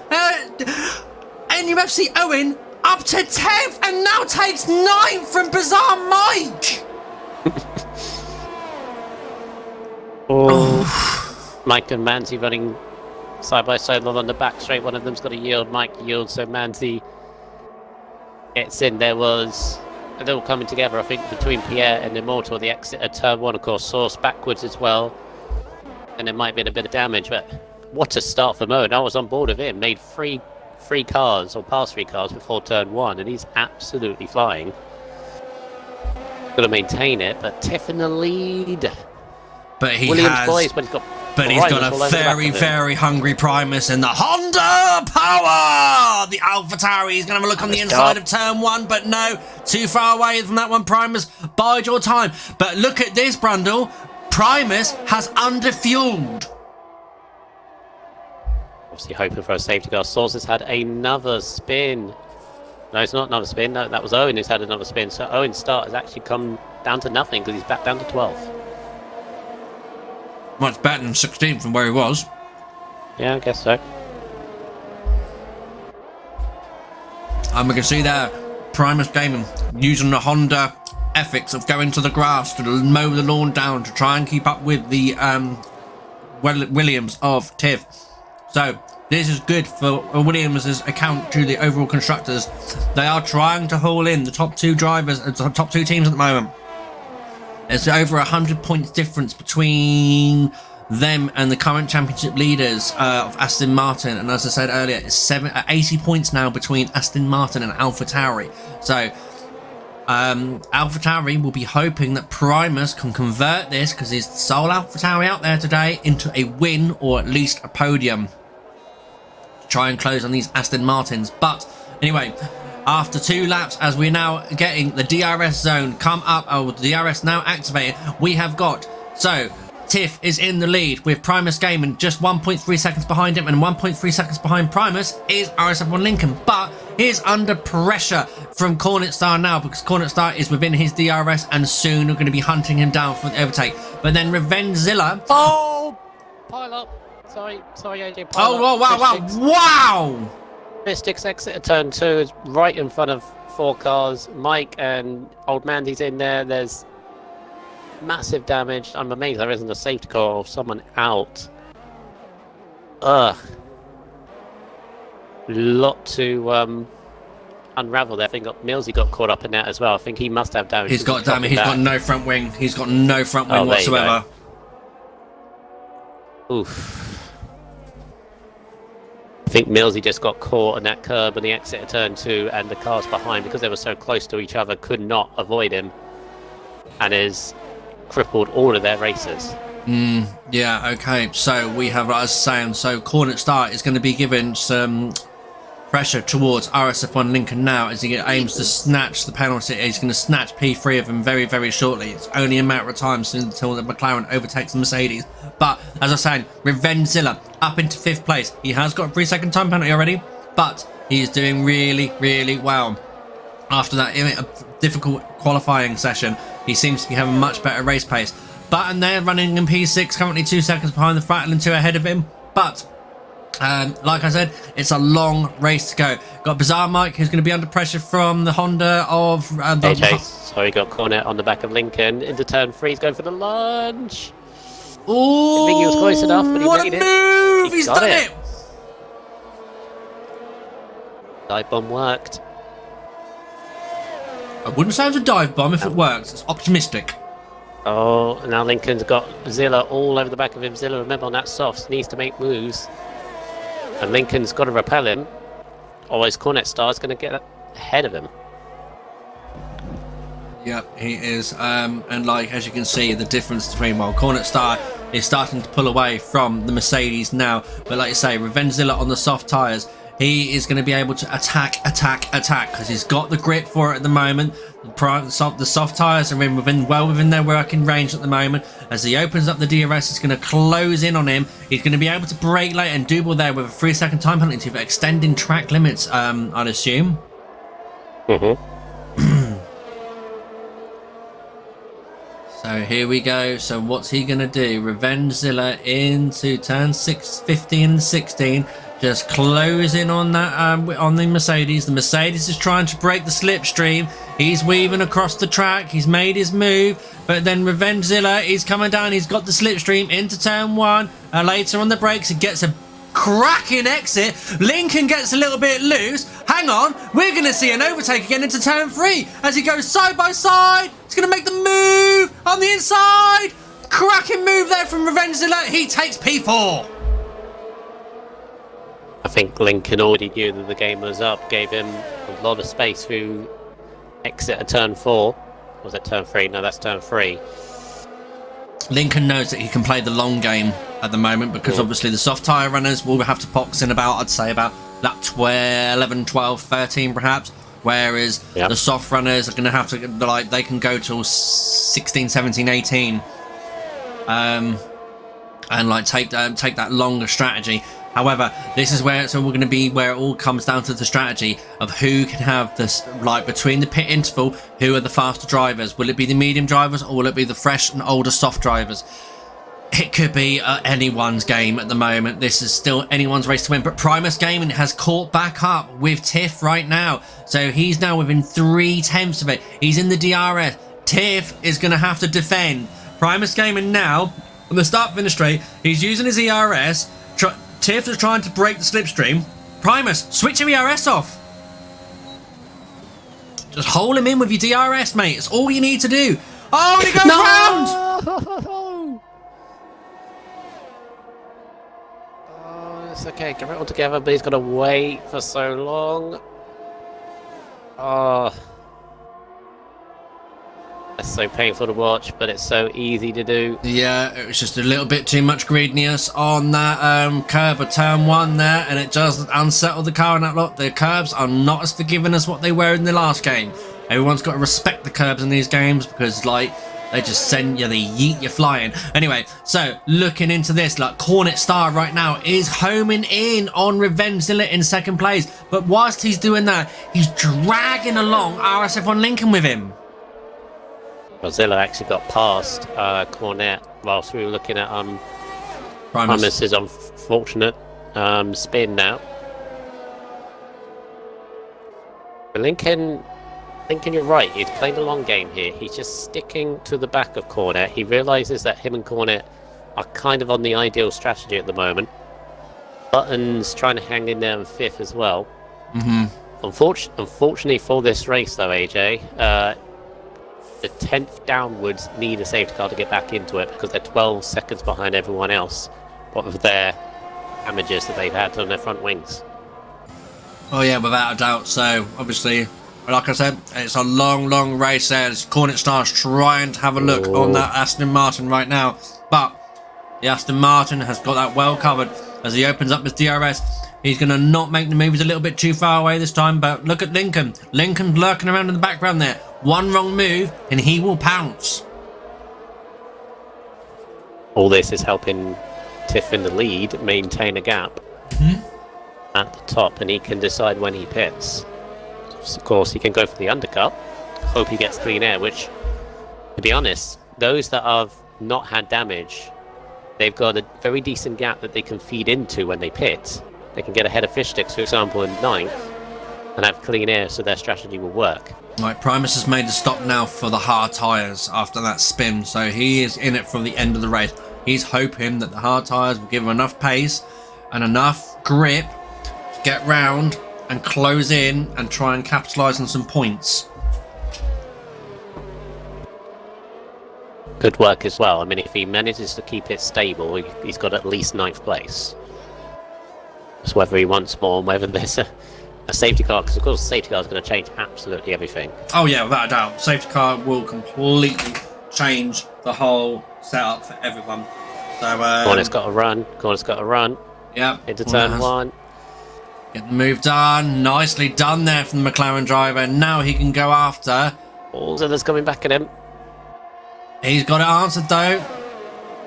S1: NUFC Owen up to 10th and now takes 9th from Bizarre Mike.
S2: Mike and Manzi running side by side on the back straight. One of them's got to yield. Mike yields, so Manzi gets in. There was a little coming together, I think, between Pierre and Immortal. The exit at turn 1, of course, Source backwards as well, and there might be a bit of damage. But what a start for Mo! And I was on board with him. Made three cars, or past 3 cars before turn 1, and he's absolutely flying. Got to maintain it, but Tiff in the lead.
S1: But he
S2: Williams
S1: has...
S2: boys, but he's got
S1: a very, very hungry Primus in the Honda Power! The AlphaTauri. He's going to have a look on the inside of turn 1, but no, too far away from that one, Primus. Bide your time. But look at this, Brundle. Primus has underfueled.
S2: Obviously hoping for a safety car. Source has had another spin. No, it's not another spin. No, that was Owen who's had another spin. So Owen's start has actually come down to nothing because he's back down to 12th.
S1: Much better than 16th from where he was.
S2: Yeah, I guess so.
S1: And we can see there, Primus Gaming using the Honda ethics of going to the grass to mow the lawn down to try and keep up with the Williams of Tiff. So this is good for Williams' account to the overall constructors. They are trying to haul in the top 2 drivers, top 2 teams at the moment. There's over 100 points difference between them and the current championship leaders of Aston Martin. And as I said earlier, it's 80 points now between Aston Martin and AlphaTauri. So AlphaTauri will be hoping that Primus can convert this, because he's the sole AlphaTauri out there today, into a win or at least a podium to try and close on these Aston Martins. But anyway, after 2 laps, as we're now getting the DRS zone come up, the DRS now activated, we have got, so Tiff is in the lead with Primus Gaming just 1.3 seconds behind him, and 1.3 seconds behind Primus is RSF1 Lincoln, but he's under pressure from Cornet Star now, because Cornet Star is within his DRS and soon are going to be hunting him down for the overtake. But then Revengezilla...
S2: Oh! Pile up. Sorry AJ, pile
S1: up. Wow!
S2: Mystics exit at turn 2 is right in front of 4 cars. Mike and Old Mandy's in there. There's massive damage. I'm amazed there isn't a safety car or someone out. Lot to unravel there. I think Millsy got caught up in that as well. I think he must have damage.
S1: He's got damage. He's got no front wing. He's got no front wing whatsoever.
S2: Oof. think Millsy just got caught on that curb on the exit of turn 2, and the cars behind, because they were so close to each other, could not avoid him, and has crippled all of their races.
S1: Yeah, okay. So we have, as I was saying, so Cornet Start is going to be given some pressure towards RSF1 Lincoln now as he aims to snatch the penalty. He's going to snatch P3 of him very, very shortly. It's only a matter of time until the McLaren overtakes the Mercedes. But as I was saying, Revengezilla up into 5th place. He has got a 3-second time penalty already, but he is doing really, really well. After that difficult qualifying session, he seems to be having much better race pace. Button there running in P6, currently 2 seconds behind the Frattle and 2 ahead of him. But like I said, it's a long race to go. Got Bizarre Mike, who's going to be under pressure from the Honda of
S2: AJ. So he got Cornet on the back of Lincoln into turn 3. He's going for the lunge.
S1: Oh,
S2: I think he was close enough, but he made
S1: it.
S2: Move!
S1: He's done it.
S2: Dive bomb worked.
S1: I wouldn't say it was a dive bomb if it works. It's optimistic.
S2: Oh, now Lincoln's got Zilla all over the back of him. Zilla, remember, on that softs, needs to make moves. And Lincoln's got to repel him. Otherwise, Cornet Star's going to get ahead of him.
S1: Yep, he is. And like, as you can see, the difference between, well, Cornet Star is starting to pull away from the Mercedes now. But like you say, Revengezilla on the soft tyres, he is going to be able to attack, because he's got the grip for it at the moment. The soft tyres are well within their working range at the moment. As he opens up the DRS, it's going to close in on him. He's going to be able to brake late and double there with a 3-second time penalty for extending track limits, I'd assume. So here we go. So what's he going to do? Revengezilla into turn 15 and 16. Just closing on that on the Mercedes. The Mercedes is trying to break the slipstream. He's weaving across the track. He's made his move. But then Revengezilla is coming down. He's got the slipstream into turn 1. Later on the brakes, he gets a cracking exit. Lincoln gets a little bit loose. Hang on. We're going to see an overtake again into turn 3. As he goes side by side. He's going to make the move on the inside. Cracking move there from Revengezilla. He takes P4.
S2: I think Lincoln already knew that the game was up, gave him a lot of space through exit at turn 4. Was it turn 3? No, that's turn 3.
S1: Lincoln knows that he can play the long game at the moment because obviously the soft tyre runners will have to box in about, I'd say, about lap 11, 12, 13 perhaps. Whereas the soft runners are going to have to, like, they can go till 16, 17, 18. And like take that longer strategy. However, this is where we're going to be where it all comes down to the strategy of who can have this, like, between the pit interval, who are the faster drivers. Will it be the medium drivers or will it be the fresh and older soft drivers? It could be anyone's game at the moment. This is still anyone's race to win. But Primus Gaming has caught back up with Tiff right now. So he's now within 3/10 of it. He's in the DRS. Tiff is going to have to defend. Primus Gaming now, on the start-finish straight, he's using his ERS. Tiff is trying to break the slipstream. Primus, switch your ERS off. Just hold him in with your DRS, mate. It's all you need to do. Oh, and he goes round!
S2: Oh, it's okay. Get it all together, but he's got to wait for so long. Oh. It's so painful to watch, but it's so easy to do.
S1: Yeah, it was just a little bit too much greediness on that curb of turn 1 there, and it just unsettled the car in that lot. The curbs are not as forgiving as what they were in the last game. Everyone's got to respect the curbs in these games because, like, they just send you, they yeet you flying. Anyway, so looking into this, like, Cornet Star right now is homing in on Revengezilla in 2nd place. But whilst he's doing that, he's dragging along RSF1 Lincoln with him.
S2: Zilla actually got past Cornet whilst we were looking at Primus's unfortunate spin now. But Lincoln, you're right. He's playing a long game here. He's just sticking to the back of Cornet. He realises that him and Cornet are kind of on the ideal strategy at the moment. Button's trying to hang in there in 5th as well. Unfortunately for this race, though, AJ. The 10th downwards need a safety car to get back into it because they're 12 seconds behind everyone else. But with their damages that they've had on their front wings.
S1: Oh yeah, without a doubt. So obviously, like I said, it's a long race there. It's Cornet Star's trying to have a look on that Aston Martin right now, but the Aston Martin has got that well covered as he opens up his DRS. He's going to not make the move. He's a little bit too far away this time, but look at Lincoln. Lincoln's lurking around in the background there. One wrong move and he will pounce.
S2: All this is helping Tiff in the lead maintain a gap at the top, and he can decide when he pits. Of course, he can go for the undercut, hope he gets clean air, which, to be honest, those that have not had damage, they've got a very decent gap that they can feed into when they pit. They can get ahead of Fish Sticks, for example, in 9th, and have clean air, so their strategy will work.
S1: Right, Primus has made a stop now for the hard tyres after that spin, so he is in it for the end of the race. He's hoping that the hard tyres will give him enough pace and enough grip to get round and close in and try and capitalise on some points.
S2: Good work as well. I mean, if he manages to keep it stable, he's got at least 9th place. It's whether he wants more, whether there's a safety car, because of course the safety car is going to change absolutely everything.
S1: Oh yeah, without a doubt. Safety car will completely change the whole setup for everyone. So
S2: Corner's got to run. Corner's got to run.
S1: Yeah.
S2: Into turn 1.
S1: Get the move done. Nicely done there from the McLaren driver. Now he can go after.
S2: Zilla's coming back at him.
S1: He's got it answered though.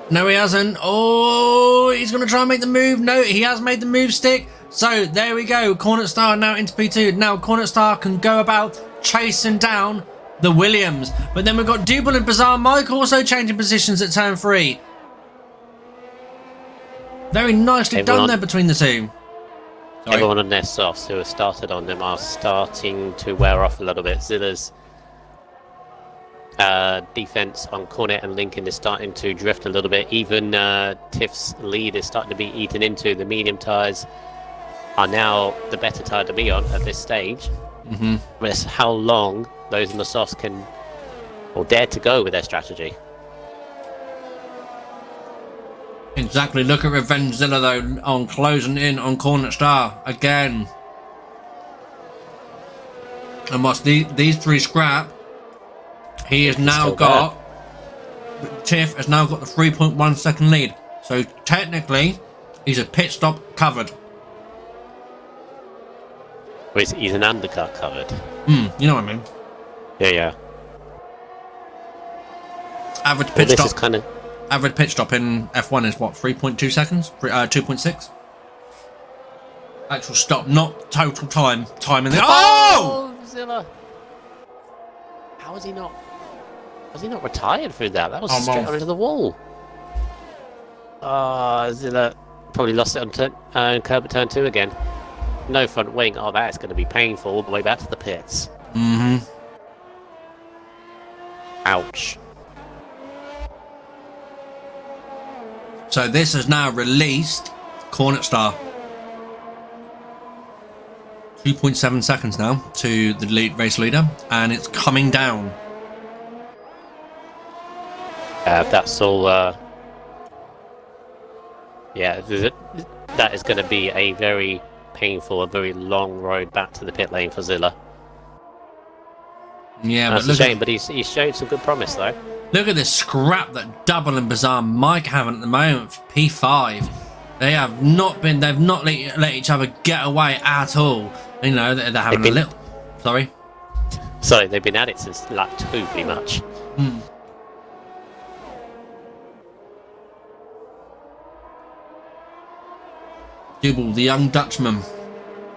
S1: No, he hasn't. Oh, he's going to try and make the move. No, he has made the move stick. So there we go. Cornet Star now into P2. Now Cornet Star can go about chasing down the Williams. But then we've got Double and Bizarre Mike also changing positions at turn 3. Very nicely done there between the two. Sorry.
S2: Everyone on their softs who have started on them are starting to wear off a little bit. Zilla's defense on Cornet and Lincoln is starting to drift a little bit. Even Tiff's lead is starting to be eaten into. The medium tyres are now the better tyre to be on at this stage. It's how long those in the softs can or dare to go with their strategy.
S1: Exactly. Look at Revengezilla though on closing in on Cornet Star again. And whilst these three scrap, he has now got Tiff has now got the 3.1 second lead. So technically, he's a pit stop covered.
S2: Or he's an undercut covered.
S1: You know what I mean?
S2: Yeah.
S1: Average pit stop.
S2: This is kind of.
S1: Average pit stop in F1 is what, 3.2 seconds? 2.6? Actual stop, not total time. Time in the. Oh!
S2: Zilla! How was he not? Was he not retired through that? That was straight onto the wall. Zilla probably lost it on curb at turn 2 again. No front wing. Oh, that's going to be painful all the way back to the pits. Ouch.
S1: So this has now released Cornet Star. 2.7 seconds now to the race leader, and it's coming down.
S2: That's all. Yeah, that is going to be a very painful, a very long road back to the pit lane for Zilla.
S1: Yeah,
S2: that's a shame, but he's showed some good promise though.
S1: Look at this scrap that Double and Bizarre Mike have at the moment for P5. They have not been. They've not let each other get away at all. You know, they're having a little. Sorry,
S2: they've been at it since lap 2, pretty much.
S1: Double, the young Dutchman.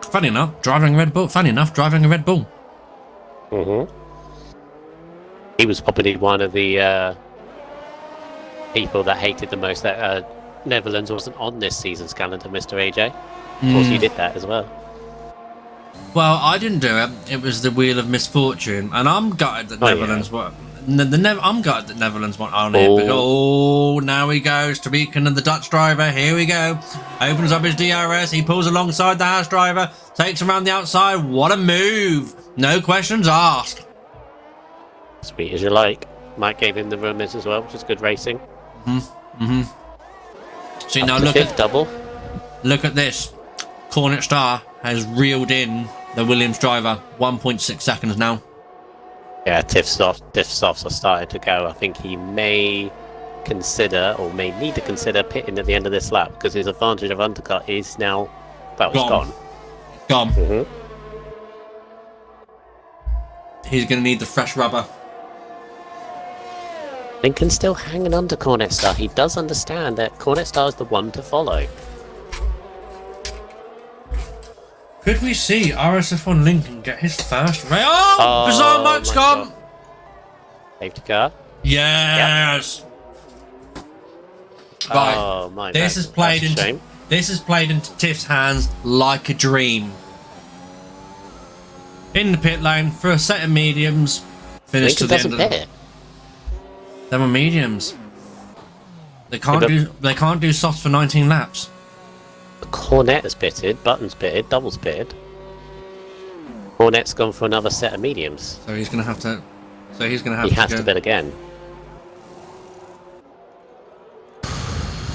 S1: Funny enough, driving a Red Bull.
S2: He was probably one of the people that hated the most that Netherlands wasn't on this season's calendar, Mr. AJ. Of course, you did that as well.
S1: Well, I didn't do it. It was the Wheel of Misfortune, and I'm gutted that Netherlands were. I'm gutted that Netherlands weren't on it. But now he goes. Speaking of the Dutch driver, here we go. Opens up his DRS. He pulls alongside the Haas driver. Takes him around the outside. What a move! No questions asked.
S2: Sweet as you like. Mike gave him the rumours as well, which is good racing.
S1: See, now
S2: look at double.
S1: look at this. Cornet Star has reeled in the Williams driver. 1.6 seconds now.
S2: Yeah, diff softs are starting to go. I think he may consider, or may need to consider, pitting at the end of this lap because his advantage of undercut is now, well, it's gone.
S1: Gone.
S2: Mm-hmm.
S1: He's going to need the fresh rubber.
S2: Lincoln's still hanging under Cornet Star. He does understand that Cornet Star is the one to follow.
S1: Could we see RSF1 Lincoln get his first race? Oh, bizarre much gone.
S2: God. Safety car.
S1: Yes. Yep. Right.
S2: Oh my.
S1: This is played into Tiff's hands like a dream. In the pit lane for a set of mediums. Finish to the end of the. They were mediums. They can't do softs for 19 laps.
S2: Cornet has pitted, Button's pitted, Double's pitted. Cornet's gone for another set of mediums.
S1: So he's gonna have to. He
S2: has to bid again.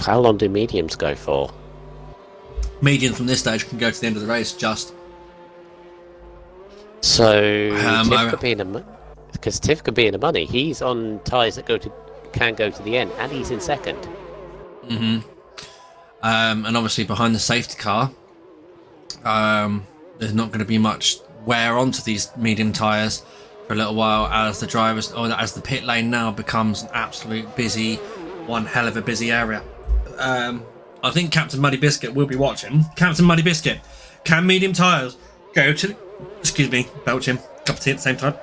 S2: How long do mediums go for?
S1: Mediums from this stage can go to the end of the race. Just.
S2: So Tiff could be in the because Tiff could be in the money. He's on tyres that can go to the end, and he's in second.
S1: Mm-hmm. And obviously behind the safety car, there's not going to be much wear onto these medium tyres for a little while as the drivers, or as the pit lane now becomes an absolute one hell of a busy area. I think Captain Muddy Biscuit will be watching. Captain Muddy Biscuit, can medium tyres go to? Excuse me, belching, cup of tea at the same time.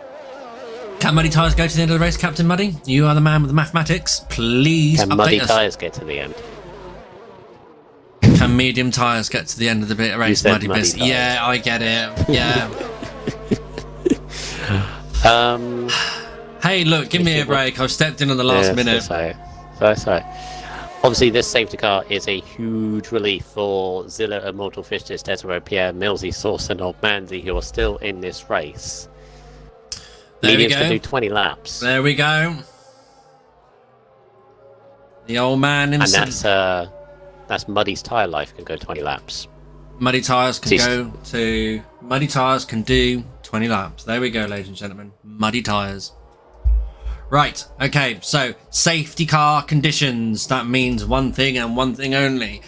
S1: Can Muddy tyres go to the end of the race, Captain Muddy? You are the man with the mathematics. Please
S2: Can
S1: update
S2: Muddy
S1: us.
S2: tyres get to the end?
S1: Can medium tyres get to the end of the bit race, Muddy Biscuit? Yeah, I get it. Yeah. Hey, look, give me a break. I've stepped in on the last minute.
S2: Sorry. Obviously, this safety car is a huge relief for Zilla, Immortal Fishes, Tesoro, Pierre, Millsy, Sauce, and Old Manzi, who are still in this race.
S1: There
S2: Mediums
S1: we go.
S2: can do 20 laps.
S1: There we go. The old man himself.
S2: And that's Muddy's tyre life can go 20 laps.
S1: Muddy tyres can do 20 laps. There we go, ladies and gentlemen. Muddy tyres. Right, okay, so safety car conditions. That means one thing and one thing only.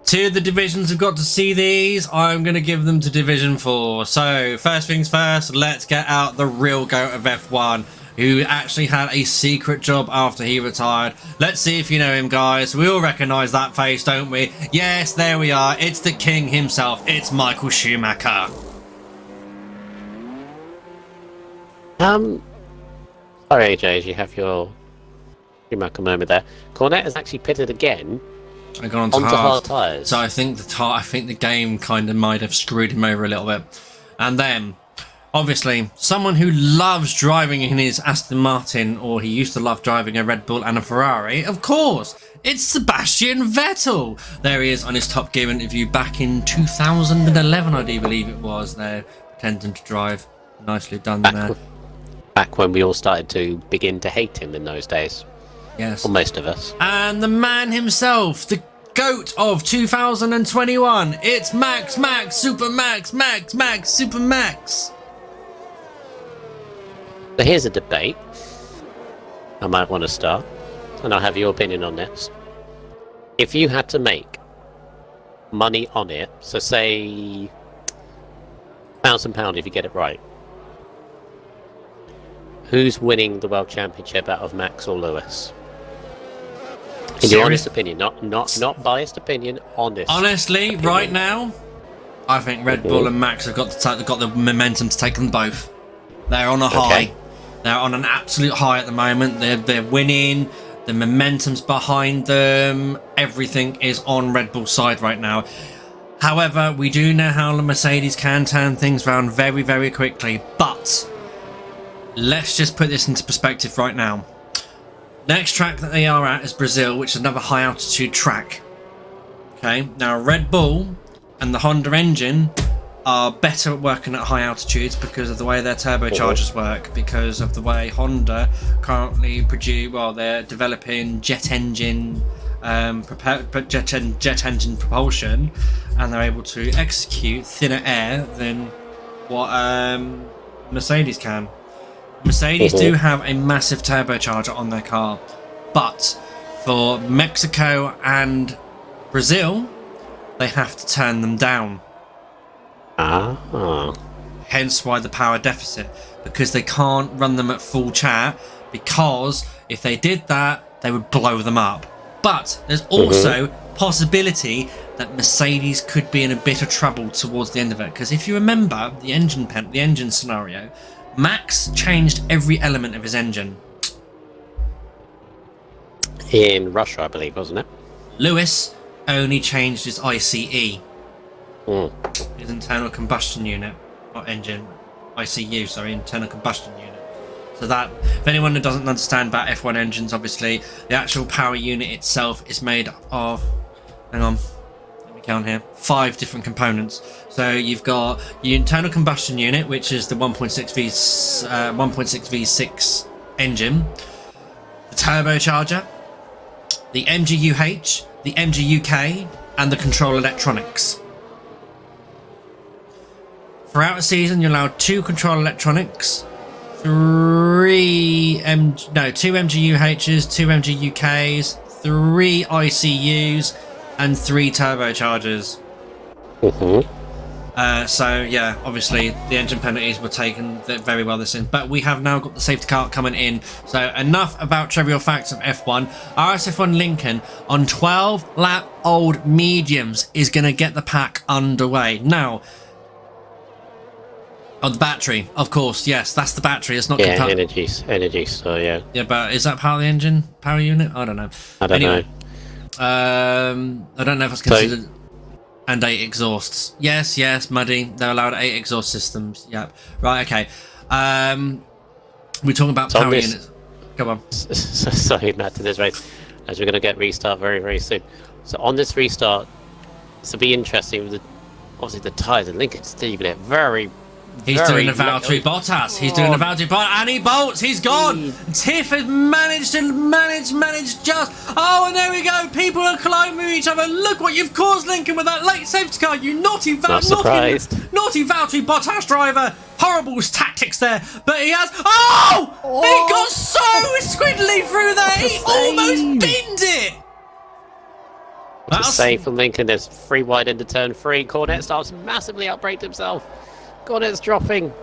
S1: Two of the divisions have got to see these. I'm going to give them to Division 4. So, first things first, let's get out the real goat of F1, who actually had a secret job after he retired. Let's see if you know him, guys. We all recognise that face, don't we? Yes, there we are. It's the king himself. It's Michael Schumacher.
S2: Sorry, AJ, as you have your Schumacher moment there. Cornet has actually pitted again.
S1: I got onto hard tyres. So I think the game kind of might have screwed him over a little bit. And then, obviously, someone who loves driving in his Aston Martin, or he used to love driving a Red Bull and a Ferrari, of course, it's Sebastian Vettel. There he is on his Top Gear interview back in 2011, I do believe it was. There, pretending to drive. Nicely done there.
S2: Back when we all started to begin to hate him in those days.
S1: Yes.
S2: Or most of us.
S1: And the man himself, the GOAT of 2021, it's Max, Super Max.
S2: So here's a debate I might want to start, and I'll have your opinion on this. If you had to make money on it, so say £1,000 if you get it right, who's winning the World Championship out of Max or Lewis? In your honest opinion, not biased opinion,
S1: Honestly,
S2: opinion.
S1: right now, I think Red Bull and Max have got the momentum to take them both. They're on a high.
S2: Okay.
S1: They're on an absolute high at the moment. They're winning. The momentum's behind them. Everything is on Red Bull's side right now. However, we do know how the Mercedes can turn things around very, very quickly. But let's just put this into perspective right now. Next track that they are at is Brazil, which is another high altitude track. Okay, now Red Bull and the Honda engine are better at working at high altitudes because of the way their turbochargers work, because of the way Honda currently they're developing jet engine jet engine propulsion, and they're able to execute thinner air than what Mercedes can. Mercedes do have a massive turbocharger on their car, but for Mexico and Brazil, they have to turn them down. Hence why the power deficit, because they can't run them at full chat, because if they did that, they would blow them up. But there's also possibility that Mercedes could be in a bit of trouble towards the end of it, because if you remember the engine scenario, Max changed every element of his engine.
S2: In Russia, I believe, wasn't it?
S1: Lewis only changed his ICE, his internal combustion unit, not engine, ICU, sorry, internal combustion unit. So that, if anyone who doesn't understand about F1 engines, obviously, the actual power unit itself is made of, hang on, let me count here, 5 different components. So you've got your internal combustion unit, which is the 1.6 V6 engine, the turbocharger, the MGUH, the MGUK, and the control electronics. Throughout the season, you're allowed 2 control electronics, 2 MGUHs, 2 MGUKs, 3 ICUs, and 3 turbochargers. So yeah, obviously the engine penalties were taken very well this season, but we have now got the safety car coming in. So enough about trivial facts of F1. RSF1 Lincoln on 12 lap old mediums is going to get the pack underway now. Oh, the battery, of course, yes, that's the battery. It's not
S2: energy. So yeah.
S1: Yeah, but is that part of the engine, power unit? I don't know.
S2: I don't know.
S1: I don't know if it's considered. And 8 exhausts. Yes, Muddy. They're allowed 8 exhaust systems. Yep. Right. Okay. We're talking about power units. Come on.
S2: Sorry, Matt, to this race, as we're going to get restart very, very soon. So on this restart, this will be interesting. With obviously the tyres and Lincoln's leaving it very.
S1: He's doing a Valtteri Bottas. He's doing a Valtteri Bottas, and he bolts. He's gone. Tiff has managed just. Oh, and there we go. People are colliding with each other. Look what you've caused, Lincoln, with that late safety car. You naughty Valtteri Bottas driver. Horrible tactics there, but he has. Oh! He got so squiddly through there. He almost binned it.
S2: That's safe from Lincoln. There's 3 wide into turn 3. Cornet starts massively outbraked himself. Cornet's dropping.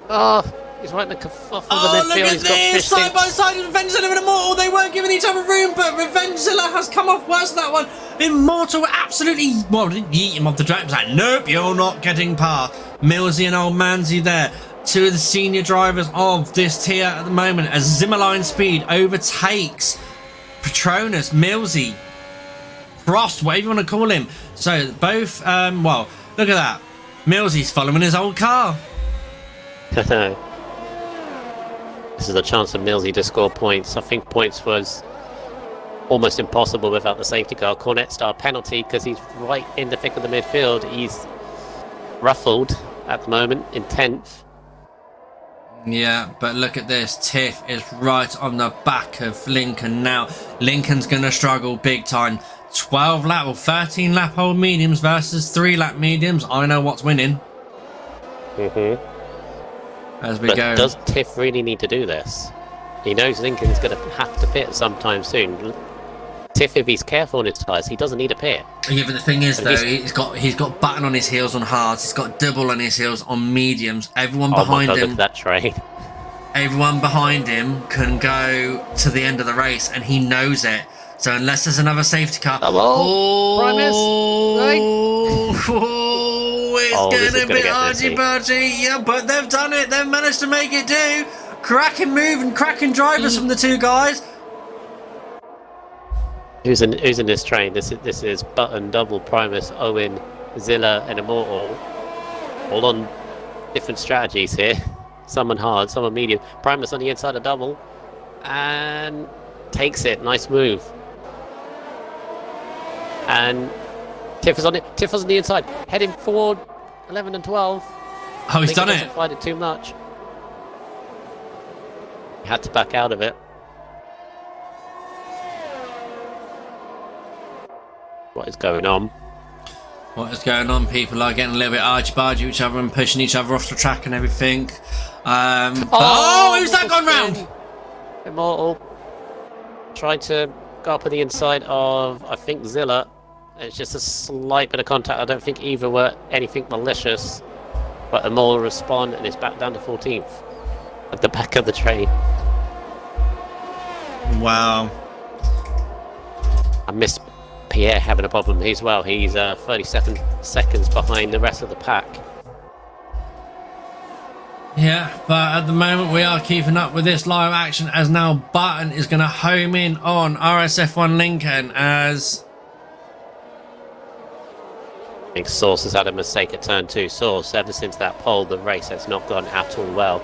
S2: Oh, he's right in the kerfuffle of the midfield.
S1: Look at this! Side by side, Revengezilla and Immortal. They weren't giving each other room, but Revengezilla has come off worse than that one. Immortal absolutely, well, didn't yeet him off the track. It was like, nope, you're not getting past. Millsy and old Manzi there. 2 of the senior drivers of this tier at the moment, as Zimmerline Speed overtakes Petronas, Millsy, Frost, whatever you want to call him. So both, well, look at that. Millsy's following his old car.
S2: This is a chance for Millsy to score points. I think points was almost impossible without the safety car. Cornet star penalty because he's right in the thick of the midfield. He's ruffled at the moment in 10th.
S1: Yeah, but look at this. Tiff is right on the back of Lincoln now. Lincoln's going to struggle big time. 12 lap or 13 lap old mediums versus 3 lap mediums. I know what's winning. As we go.
S2: Does Tiff really need to do this? He knows Lincoln's going to have to pit sometime soon. Tiff, if he's careful on his tyres, he doesn't need a pit.
S1: Yeah, but the thing is, though, he's got button on his heels on hards. He's got double on his heels on mediums. Everyone behind him.
S2: Look at that train.
S1: Everyone behind him can go to the end of the race, and he knows it. So unless there's another safety car,
S2: Primus,
S1: it's going to be argy-bargy. Yeah, but they've done it. They've managed to make it do. Cracking move and cracking drivers from the 2 guys.
S2: Who's in this train? This is Button, Double, Primus, Owen, Zilla, and Immortal. All on different strategies here. Some on hard, some on medium. Primus on the inside of Double, and takes it. Nice move. And Tiff is on it. Tiff was on the inside, heading forward. 11 and 12.
S1: Oh, he's done it.
S2: Doesn't fight it too much. He had to back out of it. what is going on.
S1: What is going on? People are getting a little bit argy-bargy with each other and pushing each other off the track and everything. Who's that gone round?
S2: Immortal tried to go up on the inside of, I think, Zilla. It's just a slight bit of contact. I don't think either were anything malicious. But Immortal respond and it's back down to 14th at the back of the train.
S1: Wow.
S2: I miss Pierre having a problem as well. He's 37 seconds behind the rest of the pack.
S1: Yeah, but at the moment we are keeping up with this live action as now Button is going to home in on RSF1 Lincoln as...
S2: I think Source has had a mistake at turn 2. Source, ever since that pole, the race has not gone at all well.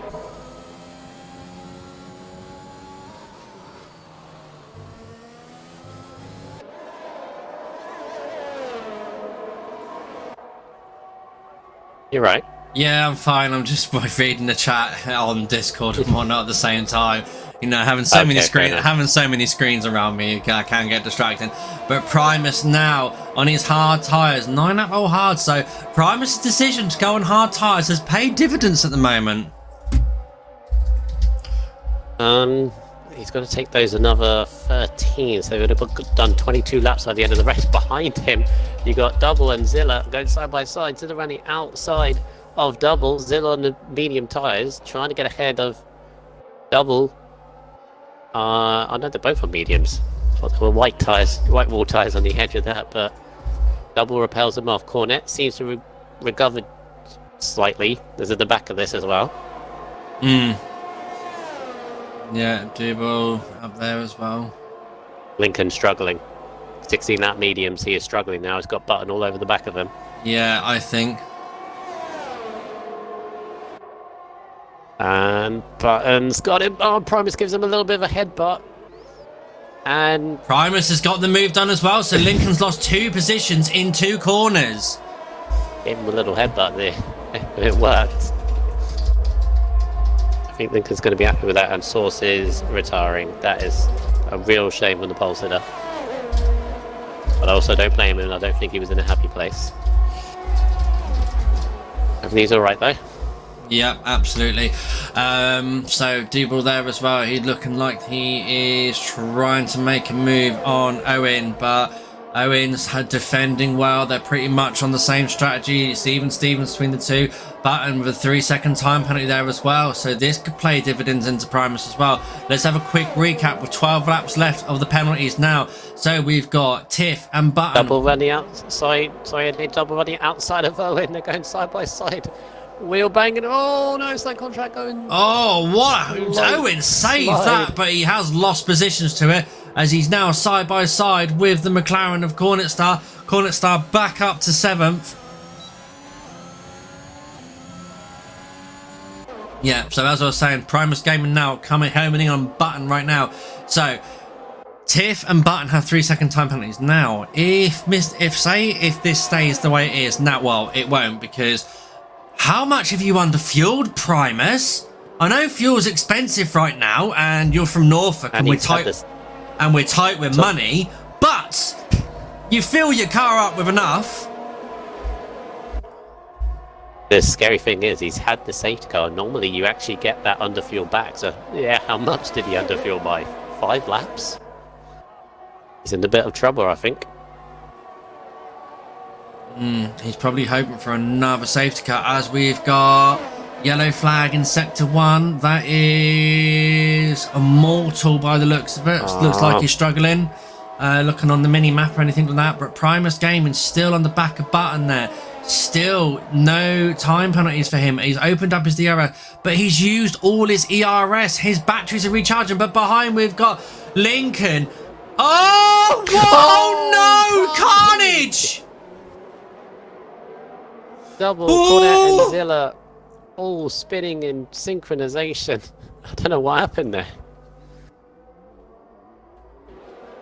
S2: You're right.
S1: Yeah, I'm fine. I'm just reading the chat on Discord and whatnot at the same time. You know, having so many screens around me, I can get distracting. But Primus now on his hard tyres, 9 lap hard. So Primus' decision to go on hard tyres has paid dividends at the moment.
S2: He's going to take those another 13, so he would have done 22 laps by the end of the race. Behind him, you got Double and Zilla going side by side. Zilla running outside of Double. Zilla on the medium tyres, trying to get ahead of Double. I know they're both on mediums. I thought they were white tyres, white wall tyres on the edge of that, but Double repels them off. Cornet seems to recover slightly. There's at the back of this as well.
S1: Yeah, Double up there as well.
S2: Lincoln struggling. 16 lap mediums, he is struggling now. He's got Button all over the back of him.
S1: Yeah, I think.
S2: And Button's got him. Oh, Primus gives him a little bit of a headbutt. And
S1: Primus has got the move done as well, so Lincoln's lost 2 positions in 2 corners.
S2: gave him a little headbutt there. It worked. I think Lincoln's going to be happy with that, and Source is retiring. That is a real shame on the pole sitter. But I also don't blame him, I don't think he was in a happy place. Everything's alright though.
S1: Yeah, absolutely. So Dubal there as well. He's looking like he is trying to make a move on Owen, but Owen's defending well. They're pretty much on the same strategy. It's even Stevens between the two. Button with a 3-second time penalty there as well. So this could play dividends into Primus as well. Let's have a quick recap with 12 laps left of the penalties now. So we've got Tiff and Button.
S2: Double running outside. Sorry, they double running outside of Owen. They're going side by side. Wheel banging. Oh no, it's that contract going.
S1: Oh, what? Owen saved that, but he has lost positions to it as he's now side by side with the McLaren of Cornet Star. Cornet Star back up to 7th. Yeah, so as I was saying, Primus Gaming now coming home and in on Button right now. So Tiff and Button have 3-second time penalties. Now, if this stays the way it is now, well, it won't, because how much have you underfueled, Primus? I know fuel's expensive right now, and you're from Norfolk, and we're tight with money, but you fill your car up with enough.
S2: The scary thing is he's had the safety car. Normally you actually get that underfuel back. So yeah, how much did he underfuel by? 5 laps? He's in a bit of trouble, I think.
S1: He's probably hoping for another safety car as we've got yellow flag in sector 1. That is Immortal by the looks of it. Looks like he's struggling. Looking on the mini map or anything like that. But Primus Gaming still on the back of Button there. Still no time penalties for him. He's opened up his DRS, but he's used all his ERS. His batteries are recharging. But behind we've got Lincoln. Oh no! Carnage!
S2: Double, Cornet and Zilla all spinning in synchronization. I don't know what happened there.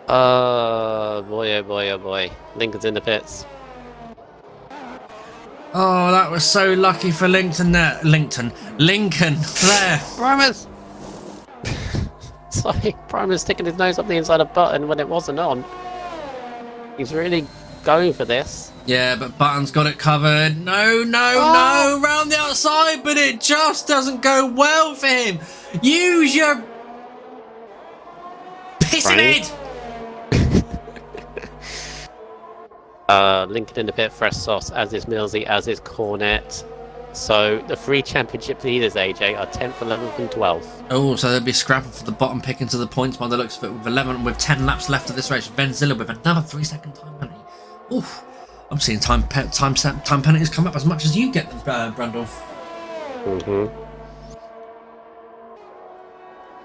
S2: Oh boy, oh boy, oh boy. Lincoln's in the pits.
S1: Oh, that was so lucky for Lincoln there. Lincoln there.
S2: Primus! Sorry, Primus sticking his nose up the inside of Button when it wasn't on. He's really going for this.
S1: Yeah, but Button's got it covered. No, round the outside, but it just doesn't go well for him. Use your pissing head.
S2: Lincoln in the pit, fresh sauce, as is Millsy, as is Cornet. So the three championship leaders, AJ, are 10th, 11th, and 12th.
S1: Oh, so they'll be scrapping for the bottom pick into the points by the looks of it. With 10 laps left of this race, Venzilla with another 3-second time penalty. Oof, I'm seeing time penalties come up as much as you get them, Brundle.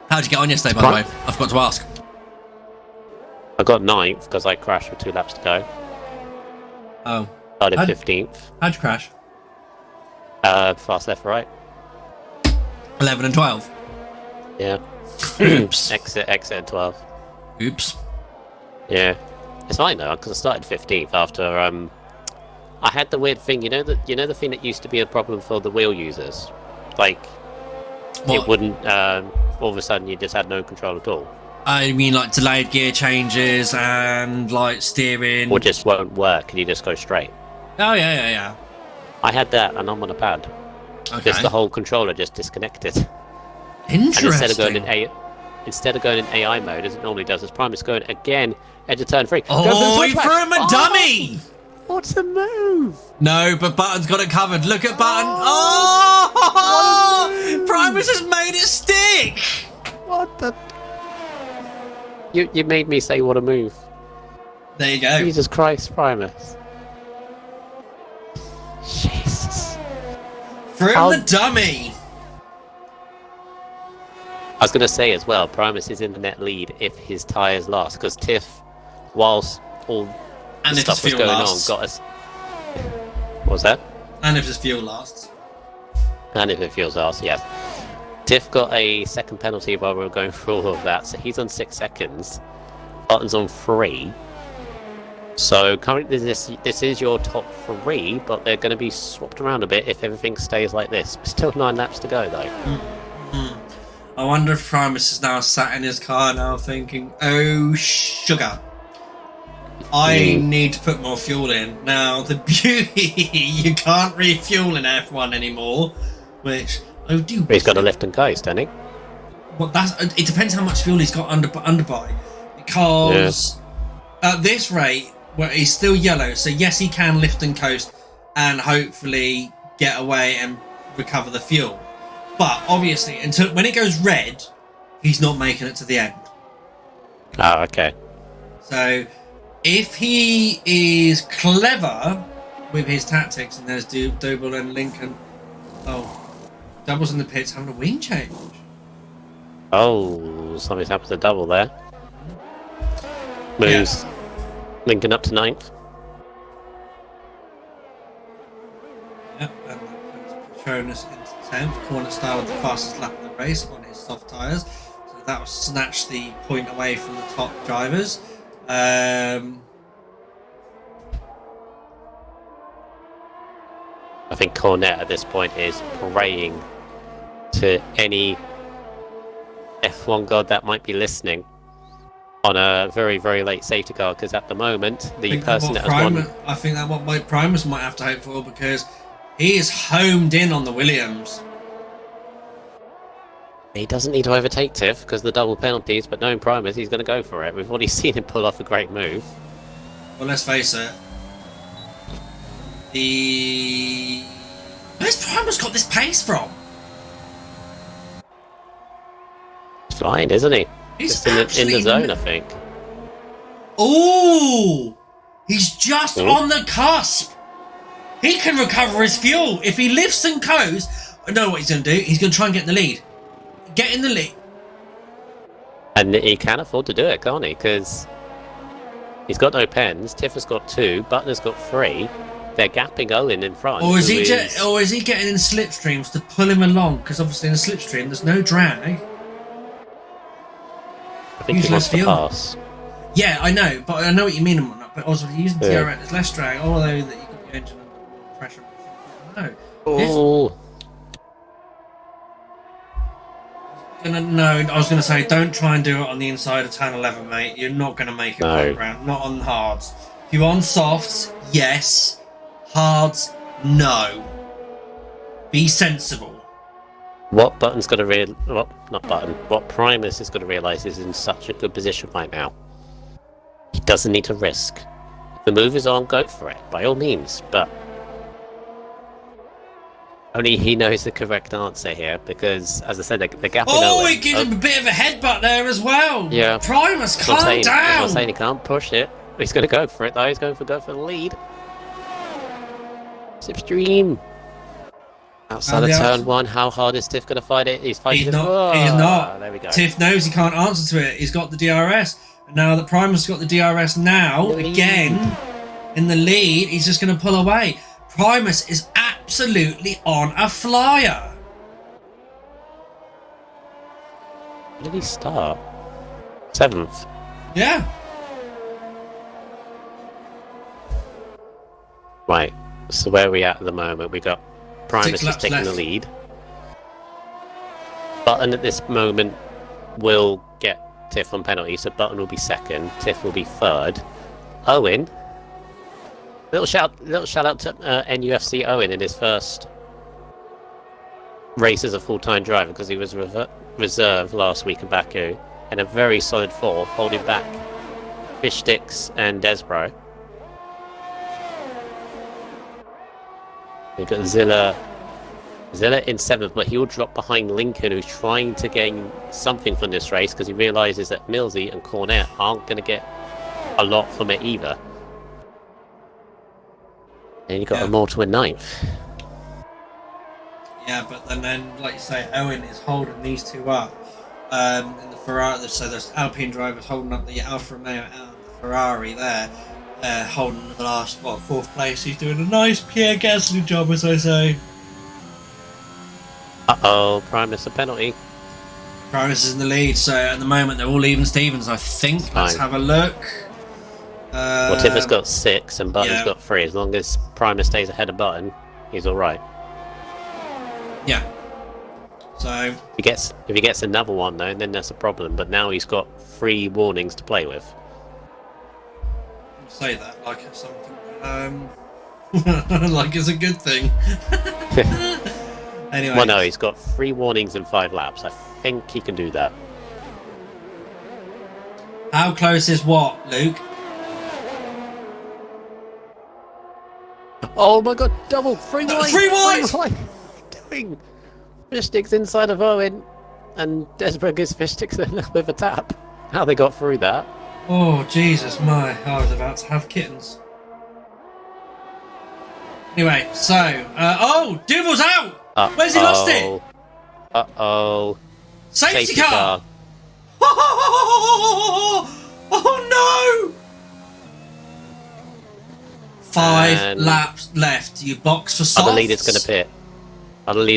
S1: How'd you get on yesterday, by the way? I forgot to ask.
S2: I got 9th because I crashed with 2 laps to go.
S1: Oh.
S2: Started 15th.
S1: How'd you crash?
S2: Fast left, right.
S1: 11 and 12.
S2: Yeah.
S1: Oops.
S2: exit 12.
S1: Oops.
S2: Yeah. It's fine though, because I started 15th after I had the weird thing, you know the thing that used to be a problem for the wheel users? Like
S1: what?
S2: It wouldn't all of a sudden you just had no control at all.
S1: I mean like delayed gear changes and like steering.
S2: Or just won't work and you just go straight.
S1: Oh yeah.
S2: I had that and I'm on a pad.
S1: Okay.
S2: Just the whole controller just disconnected.
S1: Interesting.
S2: And instead of going in AI mode as it normally does, as Primus going again, edge of turn 3.
S1: Oh, he threw him a dummy!
S2: What's a move?
S1: No, but Button's got it covered. Look at Button. Oh! Primus has made it stick!
S2: What the? You made me say what a move.
S1: There you go.
S2: Jesus Christ, Primus. Jesus.
S1: Threw him the dummy!
S2: I was going to say as well, Primus is in the net lead if his tyres last, because Tiff, whilst all the stuff was going on, got us. What was that?
S1: And if his fuel lasts.
S2: And if it feels last, yes. Tiff got a second penalty while we were going through all of that, so he's on 6 seconds. Button's on 3. So currently this is your top 3, but they're going to be swapped around a bit if everything stays like this. Still 9 laps to go though.
S1: I wonder if Primus is now sat in his car now thinking, oh sugar, I need to put more fuel in. Now the beauty, you can't refuel in F1 anymore, which I do.
S2: He's got a lift and coast, hasn't he?
S1: Well, it depends how much fuel he's got under by, because at this rate, well, he's still yellow, so yes, he can lift and coast and hopefully get away and recover the fuel. But obviously, until when it goes red, he's not making it to the end.
S2: Oh, okay.
S1: So, if he is clever with his tactics, and there's Double and Lincoln. Oh, Double's in the pits having a wing change.
S2: Oh, something's happened to Double there. Moves Lincoln up to 9th.
S1: Yep, and that puts Patronus into 10th. Corner style with the fastest lap of the race on his soft tyres. So that will snatch the point away from the top drivers.
S2: I think Cornet at this point is praying to any F1 god that might be listening on a very, very late safety car, because at the moment the person that has won...
S1: I think that what Primus might have to hope for, because he is homed in on the Williams.
S2: He doesn't need to overtake Tiff because of the double penalties, but knowing Primus, he's going to go for it. We've already seen him pull off a great move.
S1: Well, let's face it. Where's Primus got this pace from?
S2: He's flying, isn't he?
S1: He's
S2: just in the zone, I think.
S1: Oh! He's just on the cusp! He can recover his fuel. If he lifts and coasts, I know what he's going to do. He's going to try and get in the lead. Get in the lead.
S2: And he can afford to do it, can't he? Because he's got no pens. Tiff has got 2. Button has got 3. They're gapping Owen in front.
S1: Or is he getting in slipstreams to pull him along? Because obviously in a slipstream there's no drag.
S2: I think he wants to pass.
S1: Yeah, I know, but I know what you mean and whatnot. But also using TRN, there's less drag, although that you've got your engine under pressure. No.
S2: Oh.
S1: I was gonna say, don't try and do it on the inside of turn 11, mate. You're not gonna make it on ground, not on hards. If you want softs, yes. Hards, no. Be sensible.
S2: What Button's got to what Primus is going to realise is in such a good position right now. He doesn't need to risk. If the move is on, go for it, by all means, but only he knows the correct answer here, because, as I said, the gap in
S1: Oh,
S2: Owen...
S1: he gives him a bit of a headbutt there as well.
S2: Yeah.
S1: Primus, calm down.
S2: I'm saying he can't push it. He's going to go for it, though. He's going for the lead. Slipstream. Outside of turn 1, how hard is Tiff going to fight it? He's fighting
S1: He's not.
S2: There we go.
S1: Tiff knows he can't answer to it. He's got the DRS. And now that Primus got the DRS now, again, in the lead, he's just going to pull away. Primus is absolutely on a flyer.
S2: Where did he start? 7th.
S1: Yeah.
S2: Right. So where are we at the moment? We got Primus is taking
S1: left.
S2: the lead. Button at this moment will get Tiff on penalty, so Button will be second, Tiff will be third. Owen, little shout out to NUFC Owen in his first race as a full-time driver, because he was reserve last week in Baku, and a very solid fourth, holding back Fish Sticks and Desbro. We've got Zilla in 7th, but he'll drop behind Lincoln, who's trying to gain something from this race, because he realises that Millsy and Cornet aren't going to get a lot from it either. And you've got Immortal in 9th.
S1: Yeah, but then, like you say, Owen is holding these two up. In the Ferrari, so there's Alpine drivers holding up the Alfa Romeo and the Ferrari there. Holding the last, 4th place. He's doing a nice Pierre Gasly job, as I say.
S2: Uh-oh, Primus a penalty.
S1: Primus is in the lead, so at the moment they're all even Stevens, I think. Let's have a look.
S2: Well, Tiff has got 6 and Button's got 3. As long as Primus stays ahead of Button, he's alright.
S1: Yeah. So
S2: if he gets another one though, then that's a problem. But now he's got 3 warnings to play with.
S1: Say that like it's something like it's a good thing. Anyway.
S2: Well, no, he's got 3 warnings in 5 laps. I think he can do that.
S1: How close is what, Luke?
S2: Oh my god, double! 3 wide!
S1: 3 wide!
S2: What are you doing? Fish Sticks inside of Owen, and Desbro gives Fish Sticks a little bit of a tap. How they got through that.
S1: Oh, Jesus, I was about to have kittens. Anyway, so, Duval's out! Where's he lost it?
S2: Uh-oh.
S1: Safety car! Oh, no! 5 laps left. You box for softs.
S2: Other leader's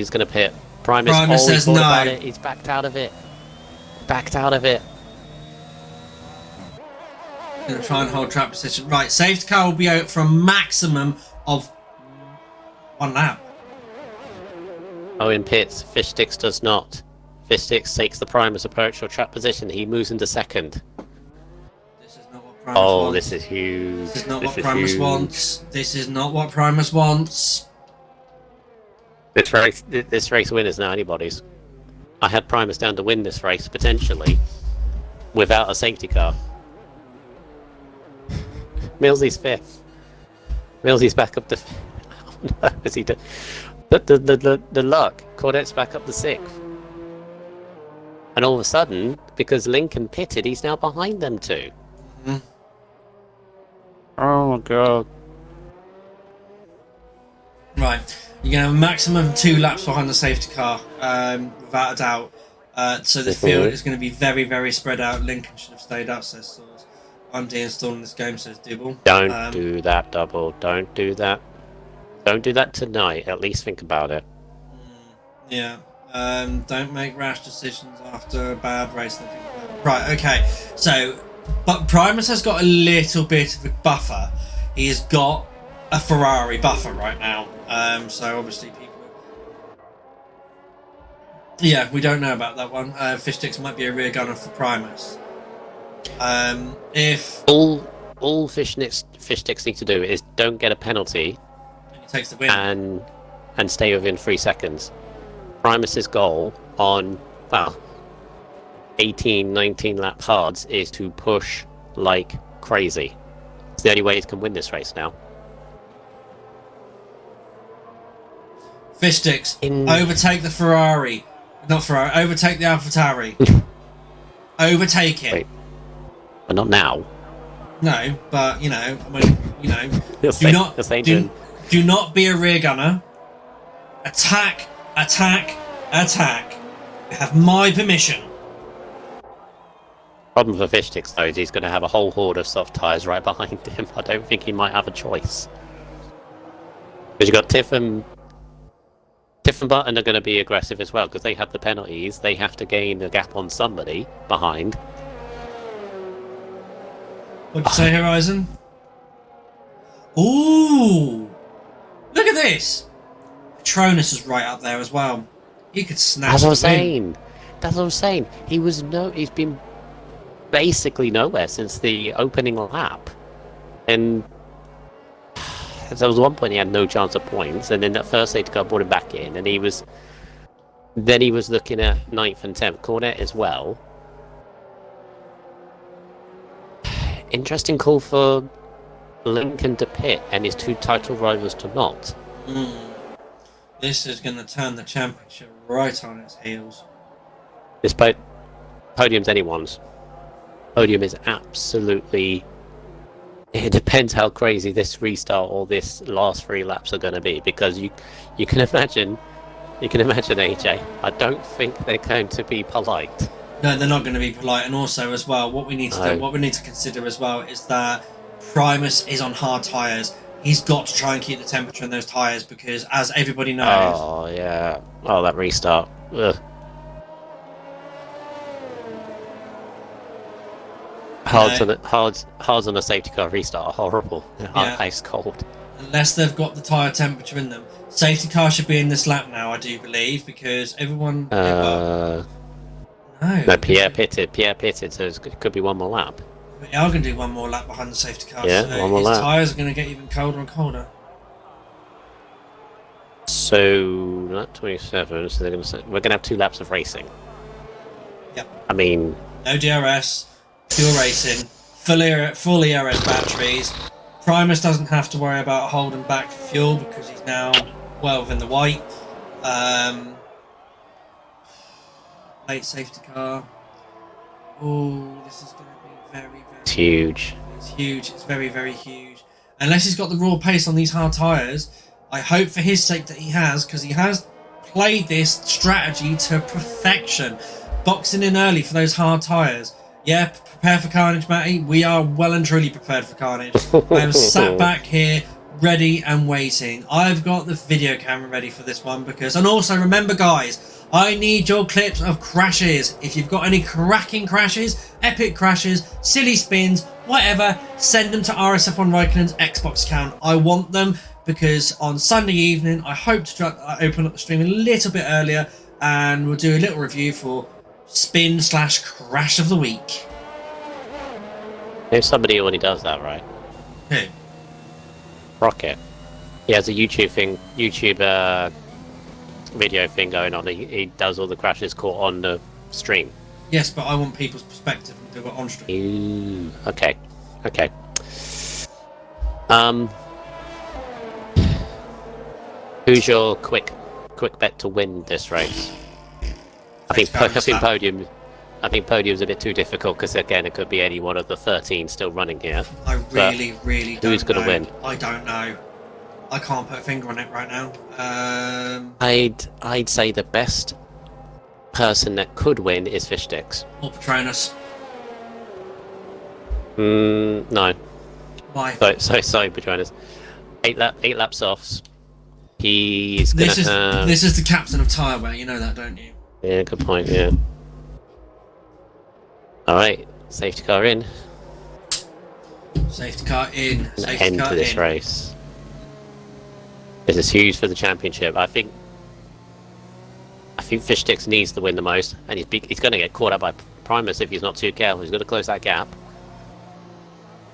S2: going to pit.
S1: Primus says no.
S2: About it. He's backed out of it.
S1: Going to try and hold track position. Right, safety car will be out for a maximum of 1 lap.
S2: Owen pits. Fish Sticks does not. Fish Sticks takes the Primus approach or track position. He moves into second.
S1: This is not what Primus wants.
S2: This is huge.
S1: This is not what Primus wants. This is not what Primus wants.
S2: This race win is now anybody's. I had Primus down to win this race, potentially, without a safety car. Millsy's 5th. Millsy's back up to... Oh no, is he... The luck. Cornette's back up to 6th. And all of a sudden, because Lincoln pitted, he's now behind them 2.
S1: Mm-hmm.
S2: Oh my god.
S1: Right. You're going to have a maximum of 2 laps behind the safety car, without a doubt. So the field is going to be very, very spread out. Lincoln should have stayed out, says Source. I'm deinstalling this game, says Dibble.
S2: Don't do that, Double. Don't do that. Don't do that tonight. At least think about it.
S1: Yeah. Don't make rash decisions after a bad race. Right, okay. So, but Primus has got a little bit of a buffer. He has got a Ferrari buffer right now. So obviously people... Yeah, we don't know about that one. Fish Sticks might be a rear gunner for Primus. If...
S2: all fish sticks need to do is don't get a penalty
S1: And he takes the win.
S2: and stay within 3 seconds. Primus's goal on 18, 19 lap hards is to push like crazy. It's the only way he can win this race now.
S1: Fish sticks, overtake the Ferrari. Not Ferrari, overtake the AlphaTauri. Overtake it.
S2: Wait. But not now.
S1: No, but, you know, I mean, you know, do not be a rear gunner. Attack, attack, attack. You have my permission.
S2: Problem for fish sticks though is he's going to have a whole horde of soft tyres right behind him. I don't think he might have a choice. Because you've got Tiff and Button are going to be aggressive as well because they have the penalties. They have to gain a gap on somebody behind.
S1: What'd you say, Horizon? Ooh! Look at this! Patronus is right up there as well. He could snatch
S2: That's what I'm
S1: the win.
S2: saying. That's what I'm saying. He's been basically nowhere since the opening lap. And there was one point he had no chance of points, and then that first safety car brought him back in, and he was looking at 9th and 10th. Cornet as well. Interesting call for Lincoln to pit and his 2 title rivals to not.
S1: This is going to turn the championship right on its heels.
S2: This podium's anyone's. Podium is absolutely... It depends how crazy this restart or this last 3 laps are going to be, because you can imagine AJ. I don't think they're going to be polite.
S1: No, they're not going to be polite. And also, as well, what we need to consider as well is that Primus is on hard tyres. He's got to try and keep the temperature in those tyres because, as everybody knows...
S2: Oh, yeah. Oh, that restart. Ugh. Hards on a safety car restart are horrible.
S1: Yeah.
S2: Ice cold.
S1: Unless they've got the tyre temperature in them. Safety car should be in this lap now, I do believe, because everyone...
S2: No, Pierre pitted, so it could be one more lap.
S1: We are going to do one more lap behind the safety car,
S2: yeah,
S1: so
S2: one more
S1: his
S2: lap.
S1: tyres are going to get even colder and colder.
S2: So, lap 27, so we're going to have 2 laps of racing.
S1: Yep.
S2: I mean...
S1: No DRS, pure racing, full ERS batteries. Primus doesn't have to worry about holding back for fuel because he's now well within the white. Late safety car. Oh, this is going to be very, very...
S2: It's huge.
S1: It's huge. It's very, very huge. Unless he's got the raw pace on these hard tyres, I hope for his sake that he has, because he has played this strategy to perfection. Boxing in early for those hard tyres. Yeah, prepare for carnage, Matty. We are well and truly prepared for carnage. I am sat back here, ready and waiting. I've got the video camera ready for this one because... And also, remember, guys, I need your clips of crashes. If you've got any cracking crashes, epic crashes, silly spins, whatever, send them to RSF1 Raikkonen's Xbox account. I want them because on Sunday evening, I hope to open up the stream a little bit earlier and we'll do a little review for spin/crash of the week.
S2: There's somebody who already does that, right?
S1: Who?
S2: Rocket. He has a YouTube video thing going on. He does all the crashes caught on the stream.
S1: Yes, but I want people's perspective and do it on stream.
S2: Ooh, okay. Who's your quick bet to win this race? I think Podium's a bit too difficult because again it could be any one of the 13 still running here.
S1: I really don't know.
S2: Who's going to win?
S1: I don't know. I can't put a finger on it right now.
S2: I'd say the best person that could win is Fish Sticks.
S1: Or Patronus.
S2: No.
S1: Why?
S2: Sorry, Patronus. 8 laps offs. He's gonna have...
S1: This is the captain of Tireware, you know that, don't you?
S2: Yeah, good point, yeah. Alright, safety car in.
S1: Safety car in. Safety
S2: End
S1: car
S2: to this
S1: in.
S2: race. This is huge for the championship. I think Fish Sticks needs to win the most, and he's going to get caught up by Primus if he's not too careful. He's got to close that gap.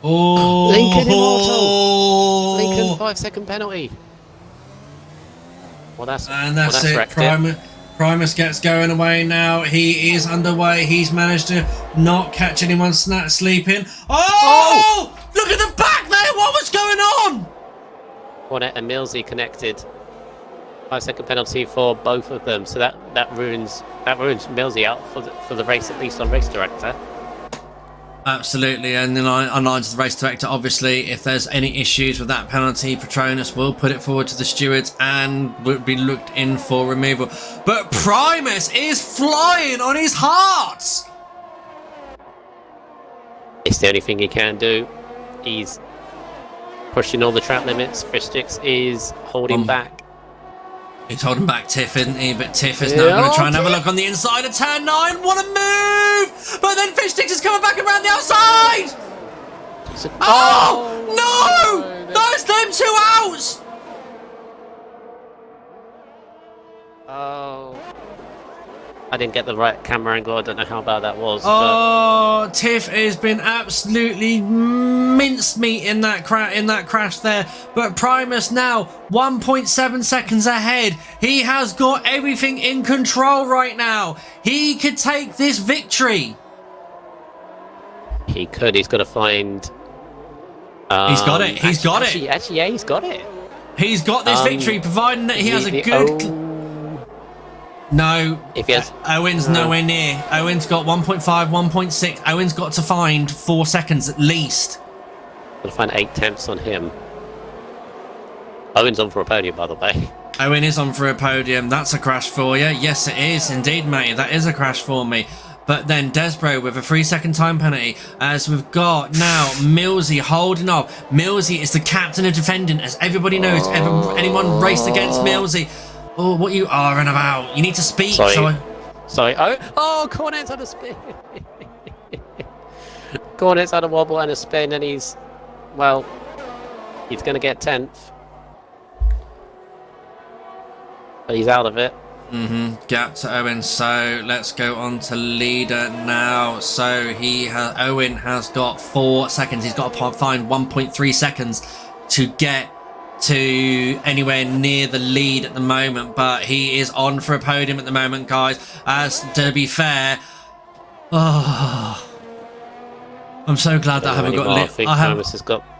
S1: Oh,
S2: Lincoln Immortal! Lincoln 5-second penalty. Well, that's
S1: it.
S2: wrecked it.
S1: Primus gets going away now. He is underway. He's managed to not catch anyone sleeping. Oh! Look at the back there! What was going on?
S2: Cornet and Millsy connected. 5-second penalty for both of them. So that ruins Millsy out for the race, at least on race director.
S1: Absolutely, and then on lines to the race director, obviously, if there's any issues with that penalty, Patronus will put it forward to the stewards and will be looked in for removal. But Primus is flying on his heart!
S2: It's the only thing he can do. He's pushing all the track limits. Fishtix is holding back.
S1: He's holding back Tiff, isn't he? But Tiff is now going to try and have a look on the inside of turn 9. What a move! But then Fishtix is coming back around the outside! Oh! No! Those them 2 outs!
S2: Oh. I didn't get the right camera angle. I don't know how bad that was.
S1: Oh, Tiff has been absolutely mincemeat in that crash there. But Primus now 1.7 seconds ahead. He has got everything in control right now. He could take this victory.
S2: He could. He's got to find.
S1: He's got it. He's got it.
S2: Actually, yeah, he's got it.
S1: He's got this victory, providing that he has a good. No,
S2: if he has,
S1: Owen's nowhere near. Owen's got 1.5, 1.6. Owen's got to find 4 seconds at least.
S2: Got to find 8/10 on him. Owen's on for a podium, by the way.
S1: Owen is on for a podium. That's a crash for you. Yes, it is indeed, mate. That is a crash for me. But then Desbro with a 3-second time penalty, as we've got now Millsy holding off. Millsy is the captain of defendant, as everybody knows. Anyone raced against Millsy. Oh, what you are and about? You need to speak.
S2: Sorry. Oh, Cornet's had a spin. Cornet's had a wobble and a spin, and he's going to get 10th. But he's out of it.
S1: Gap to Owen. So let's go on to leader now. So Owen has got 4 seconds. He's got to find 1.3 seconds to get to anywhere near the lead at the moment, but he is on for a podium at the moment, guys. As to be fair, I'm so glad that I haven't got lit.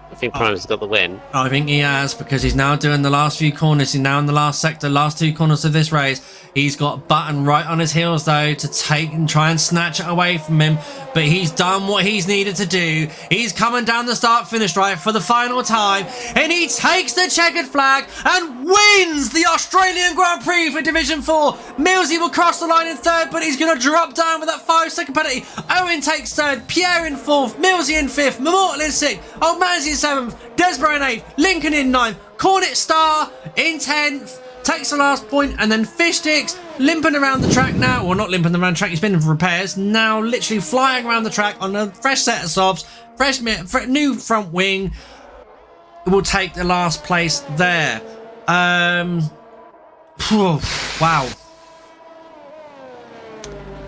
S2: I think Primus has got the win.
S1: I think he has, because he's now doing the last few corners. He's now in the last sector, last 2 corners of this race. He's got Button right on his heels, though, to take and try and snatch it away from him. But he's done what he's needed to do. He's coming down the start-finish straight for the final time. And he takes the checkered flag and wins the Australian Grand Prix for Division 4. Millsy will cross the line in 3rd, but he's going to drop down with that 5-second penalty. Owen takes 3rd, Pierre in 4th, Millsy in 5th, Memortal in 6th, Oldman's in 7th, Desbro in 8th, Lincoln in 9th, Cornet Star in 10th. Takes the last point, and then Fishtix limping around the track now. Well, not limping around the track, he's been in for repairs. Now literally flying around the track on a fresh set of softs, new front wing. Will take the last place there. Wow.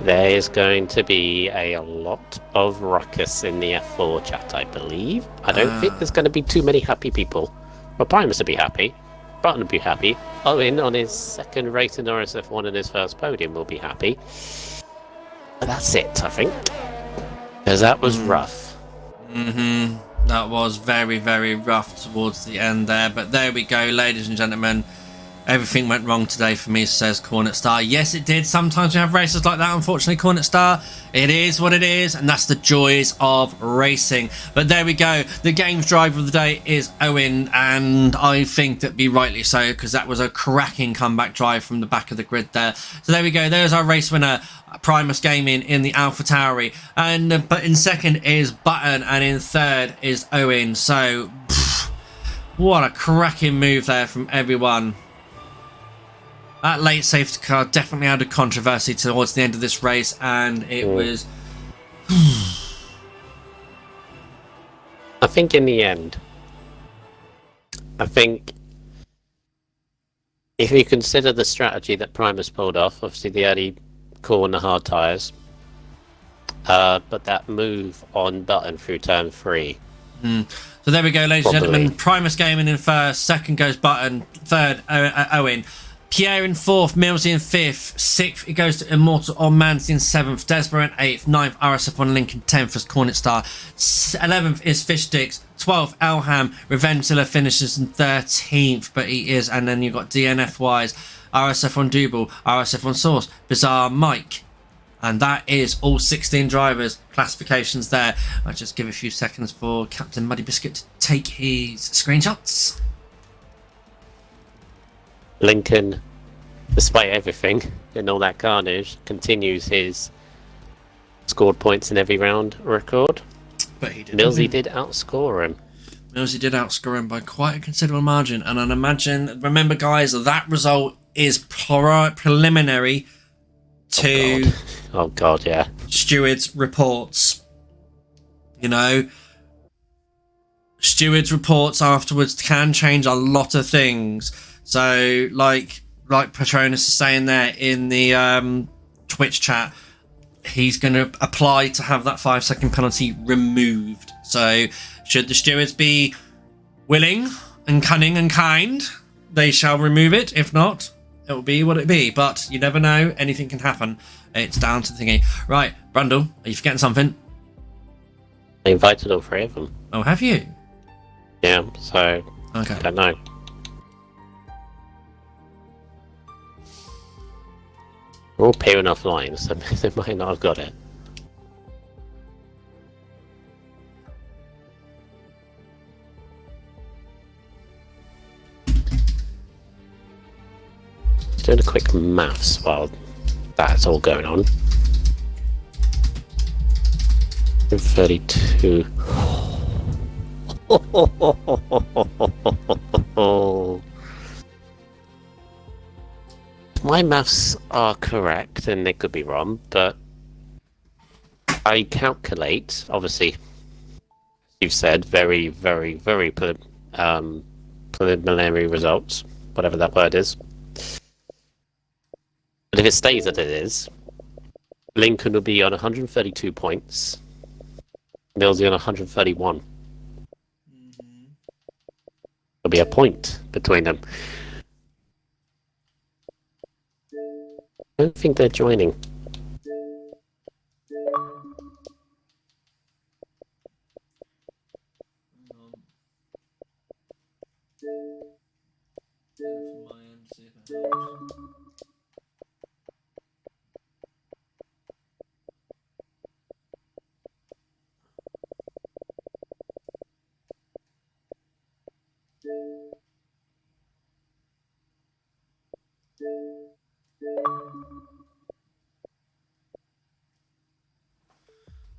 S2: There is going to be a lot of ruckus in the F4 chat, I believe. I don't think there's going to be too many happy people. Well, Primus will be happy. Button will be happy. Owen, on his 2nd race in RSF1 and his 1st podium, will be happy. But that's it, I think. Because that was rough.
S1: That was very, very rough towards the end there. But there we go, ladies and gentlemen. Everything went wrong today for me, says Cornet Star. Yes, it did. Sometimes we have races like that, unfortunately, Cornet Star. It is what it is, and that's the joys of racing. But there we go. The game's driver of the day is Owen, and I think that be rightly so, because that was a cracking comeback drive from the back of the grid there. So there we go. There's our race winner, Primus Gaming in the Alpha Tauri. But in 2nd is Button, and in 3rd is Owen. So, what a cracking move there from everyone. That late safety car definitely added controversy towards the end of this race, and it was...
S2: I think in the end, if you consider the strategy that Primus pulled off, obviously the early corner hard tyres, but that move on Button through turn 3,
S1: So there we go, ladies and
S2: Probably.
S1: gentlemen. Primus Gaming in first, second goes Button, third Owen, Pierre in fourth, Millsy in fifth, sixth it goes to Immortal or Mansi in seventh, Desborough in eighth, ninth RSF1 Lincoln, 10th as Cornet Star, 11th is Fish Sticks, 12th Elham, Revengezilla finishes in 13th, but he is, and then you've got DNF Wise, RSF1 Double, RSF1 Source, Bizarre Mike. And that is all 16 drivers classifications there. I'll just give a few seconds for Captain Muddy Biscuit to take his screenshots.
S2: Lincoln, despite everything and all that carnage, continues his scored points in every round record.
S1: But he did.
S2: Millsy did outscore him.
S1: Millsy did outscore him by quite a considerable margin. And I'd imagine, remember guys, that result is preliminary to
S2: Oh god, yeah.
S1: stewards' reports. You know, stewards' reports afterwards can change a lot of things. So, like Patronus is saying there in the Twitch chat, he's going to apply to have that 5-second penalty removed. So, should the stewards be willing and cunning and kind, they shall remove it. If not, it will be what it be. But you never know. Anything can happen. It's down to the thingy. Right, Brundle, are you forgetting something?
S2: I invited all three of them.
S1: Oh, have you?
S2: Yeah, so
S1: Okay.
S2: I don't know. We're all peering offline, so they might not have got it. Doing a quick maths while that's all going on. 32. My maths are correct, and they could be wrong, but I calculate, obviously, you've said, very, very, very preliminary results, whatever that word is. But if it stays as it is, Lincoln will be on 132 points. Millsy on 131. There'll be a point between them. I don't think they're joining.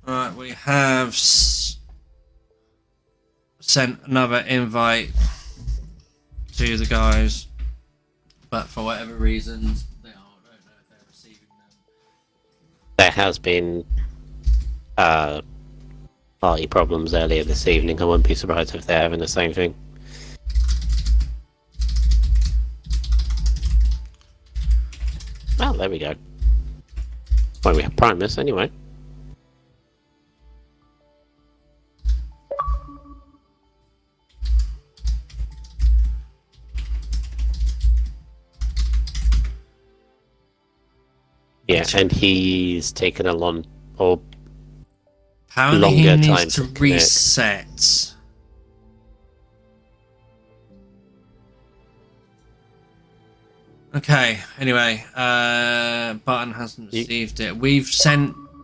S1: Alright, we have sent another invite to the guys, but for whatever reasons, I don't know if they're receiving them.
S2: There has been party problems earlier this evening. I wouldn't be surprised if they're having the same thing. Oh, there we go. Well, we have Primus anyway. Yeah, and he's taken a long or
S1: Apparently
S2: longer
S1: he
S2: time
S1: needs to
S2: connect.
S1: reset. Okay, anyway, Button hasn't received it.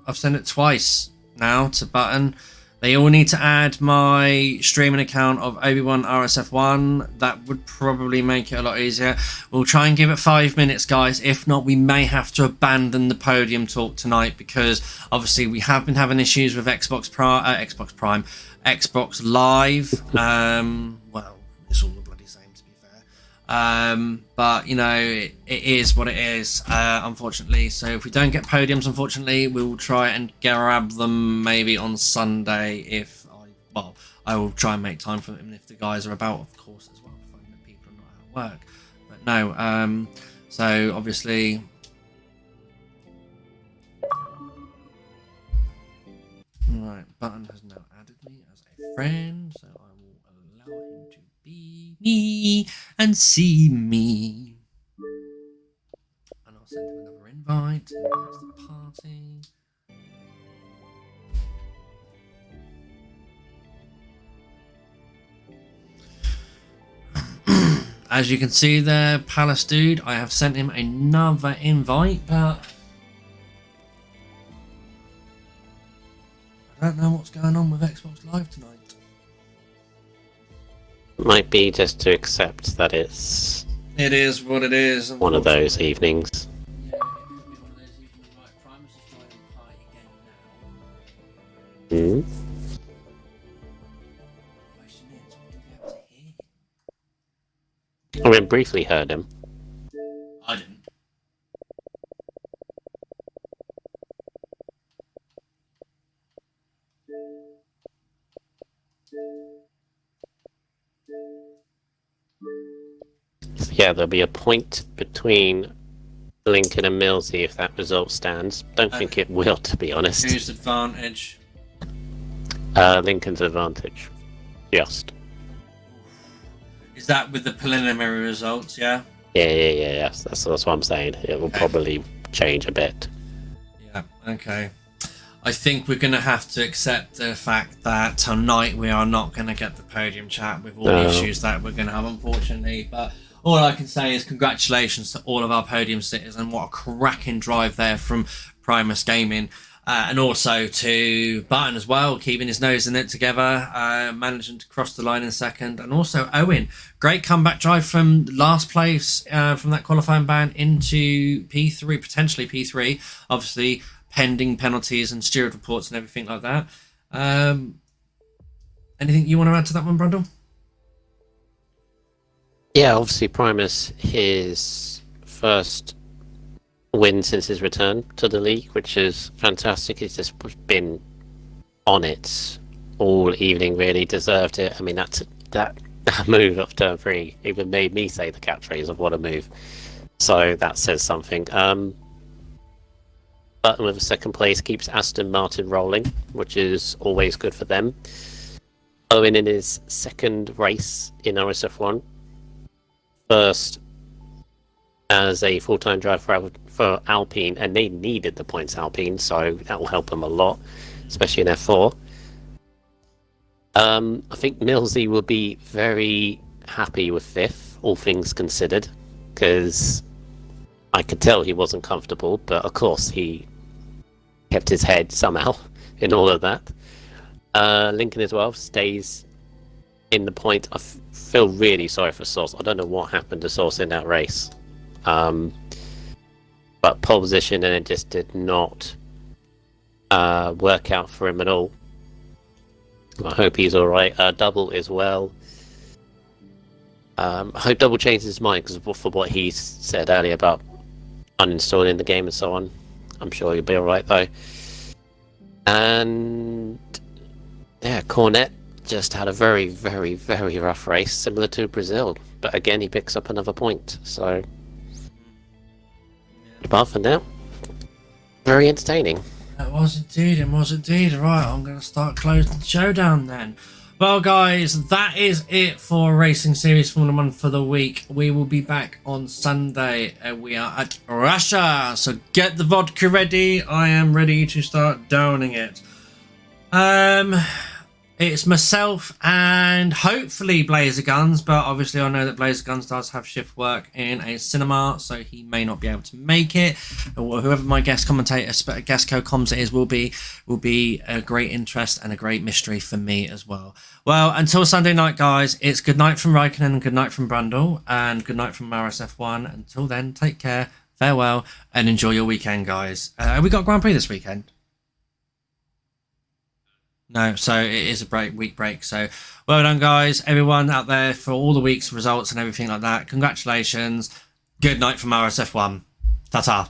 S1: I've sent it twice now to Button. They all need to add my streaming account of Obi-Wan RSF1. That would probably make it a lot easier. We'll try and give it 5 minutes, guys. If not, we may have to abandon the podium talk tonight because obviously we have been having issues with Xbox Prime, Xbox Live. Well, it's all the bloody same to be fair. But you know, it is what it is, unfortunately. So if we don't get podiums, unfortunately, we will try and grab them maybe on Sunday. I will try and make time for them if the guys are about, of course, as well. If people are not at work, but no. So obviously, Right, Button has now added me as a friend, so I will allow him to be me and see me. And I'll send him another invite to the party. As you can see there, Palace Dude, I have sent him another invite, but I don't know what's going on with Xbox Live tonight.
S2: Might be just to accept that it's...
S1: It is what it is.
S2: One of those evenings.
S1: Yeah, it could be one of those evenings. Right, Primus is joining the party again now. The question is, will you be able to hear him?
S2: I mean, briefly heard him.
S1: I didn't.
S2: So yeah, there'll be a point between Lincoln and Millsy if that result stands. Don't think it will, to be honest.
S1: Whose advantage?
S2: Lincoln's advantage. Just.
S1: Is that with the preliminary results, yeah?
S2: Yeah. That's what I'm saying. It will probably change a bit.
S1: Yeah, okay. I think we're going to have to accept the fact that tonight we are not going to get the podium chat with all the issues that we're going to have, unfortunately. But all I can say is congratulations to all of our podium sitters, and what a cracking drive there from Primus Gaming. And also to Button as well, keeping his nose in it together, managing to cross the line in second. And also Owen, great comeback drive from last place from that qualifying ban into P3, potentially P3. Obviously, pending penalties and steward reports and everything like that. Anything you want to add to that one, Brundle?
S2: Yeah, obviously Primus, his first win since his return to the league, which is fantastic. He's just been on it all evening, really deserved it. I mean, that move of turn 3 even made me say the catchphrase of what a move. So that says something. Button with a second place keeps Aston Martin rolling, which is always good for them. Owen in his second race in RSF1. First as a full-time driver for Alpine, and they needed the points Alpine, so that will help them a lot, especially in F4. I think Millsy will be very happy with 5th, all things considered, because I could tell he wasn't comfortable, but of course he kept his head somehow in all of that. Lincoln as well stays in the point. I feel really sorry for Sauce. I don't know what happened to Sauce in that race. But pole position, and it just did not work out for him at all. I hope he's alright. Double as well. I hope Double changes his mind, because for what he said earlier about uninstalling the game and so on. I'm sure he'll be alright though. And yeah, Cornet just had a very, very, very rough race, similar to Brazil. But again, he picks up another point. So, apart from that, very entertaining.
S1: It was indeed. Right, I'm going to start closing the show down then. Well, guys, that is it for Racing Series Formula 1 for the week. We will be back on Sunday. We are at Russia, so get the vodka ready. I am ready to start downing it. It's myself and hopefully Blazer Guns, but obviously I know that Blazer Guns does have shift work in a cinema, so he may not be able to make it. Or whoever my guest commentator, guest co-coms it is, will be a great interest and a great mystery for me as well. Well, until Sunday night, guys, it's good night from Raikkonen and good night from Brundle and good night from RSF1. Until then, take care, farewell, and enjoy your weekend, guys. We got Grand Prix this weekend. No, so it is a week break. So well done, guys, everyone out there, for all the week's results and everything like that. Congratulations. Good night from RSF1. Ta-ta.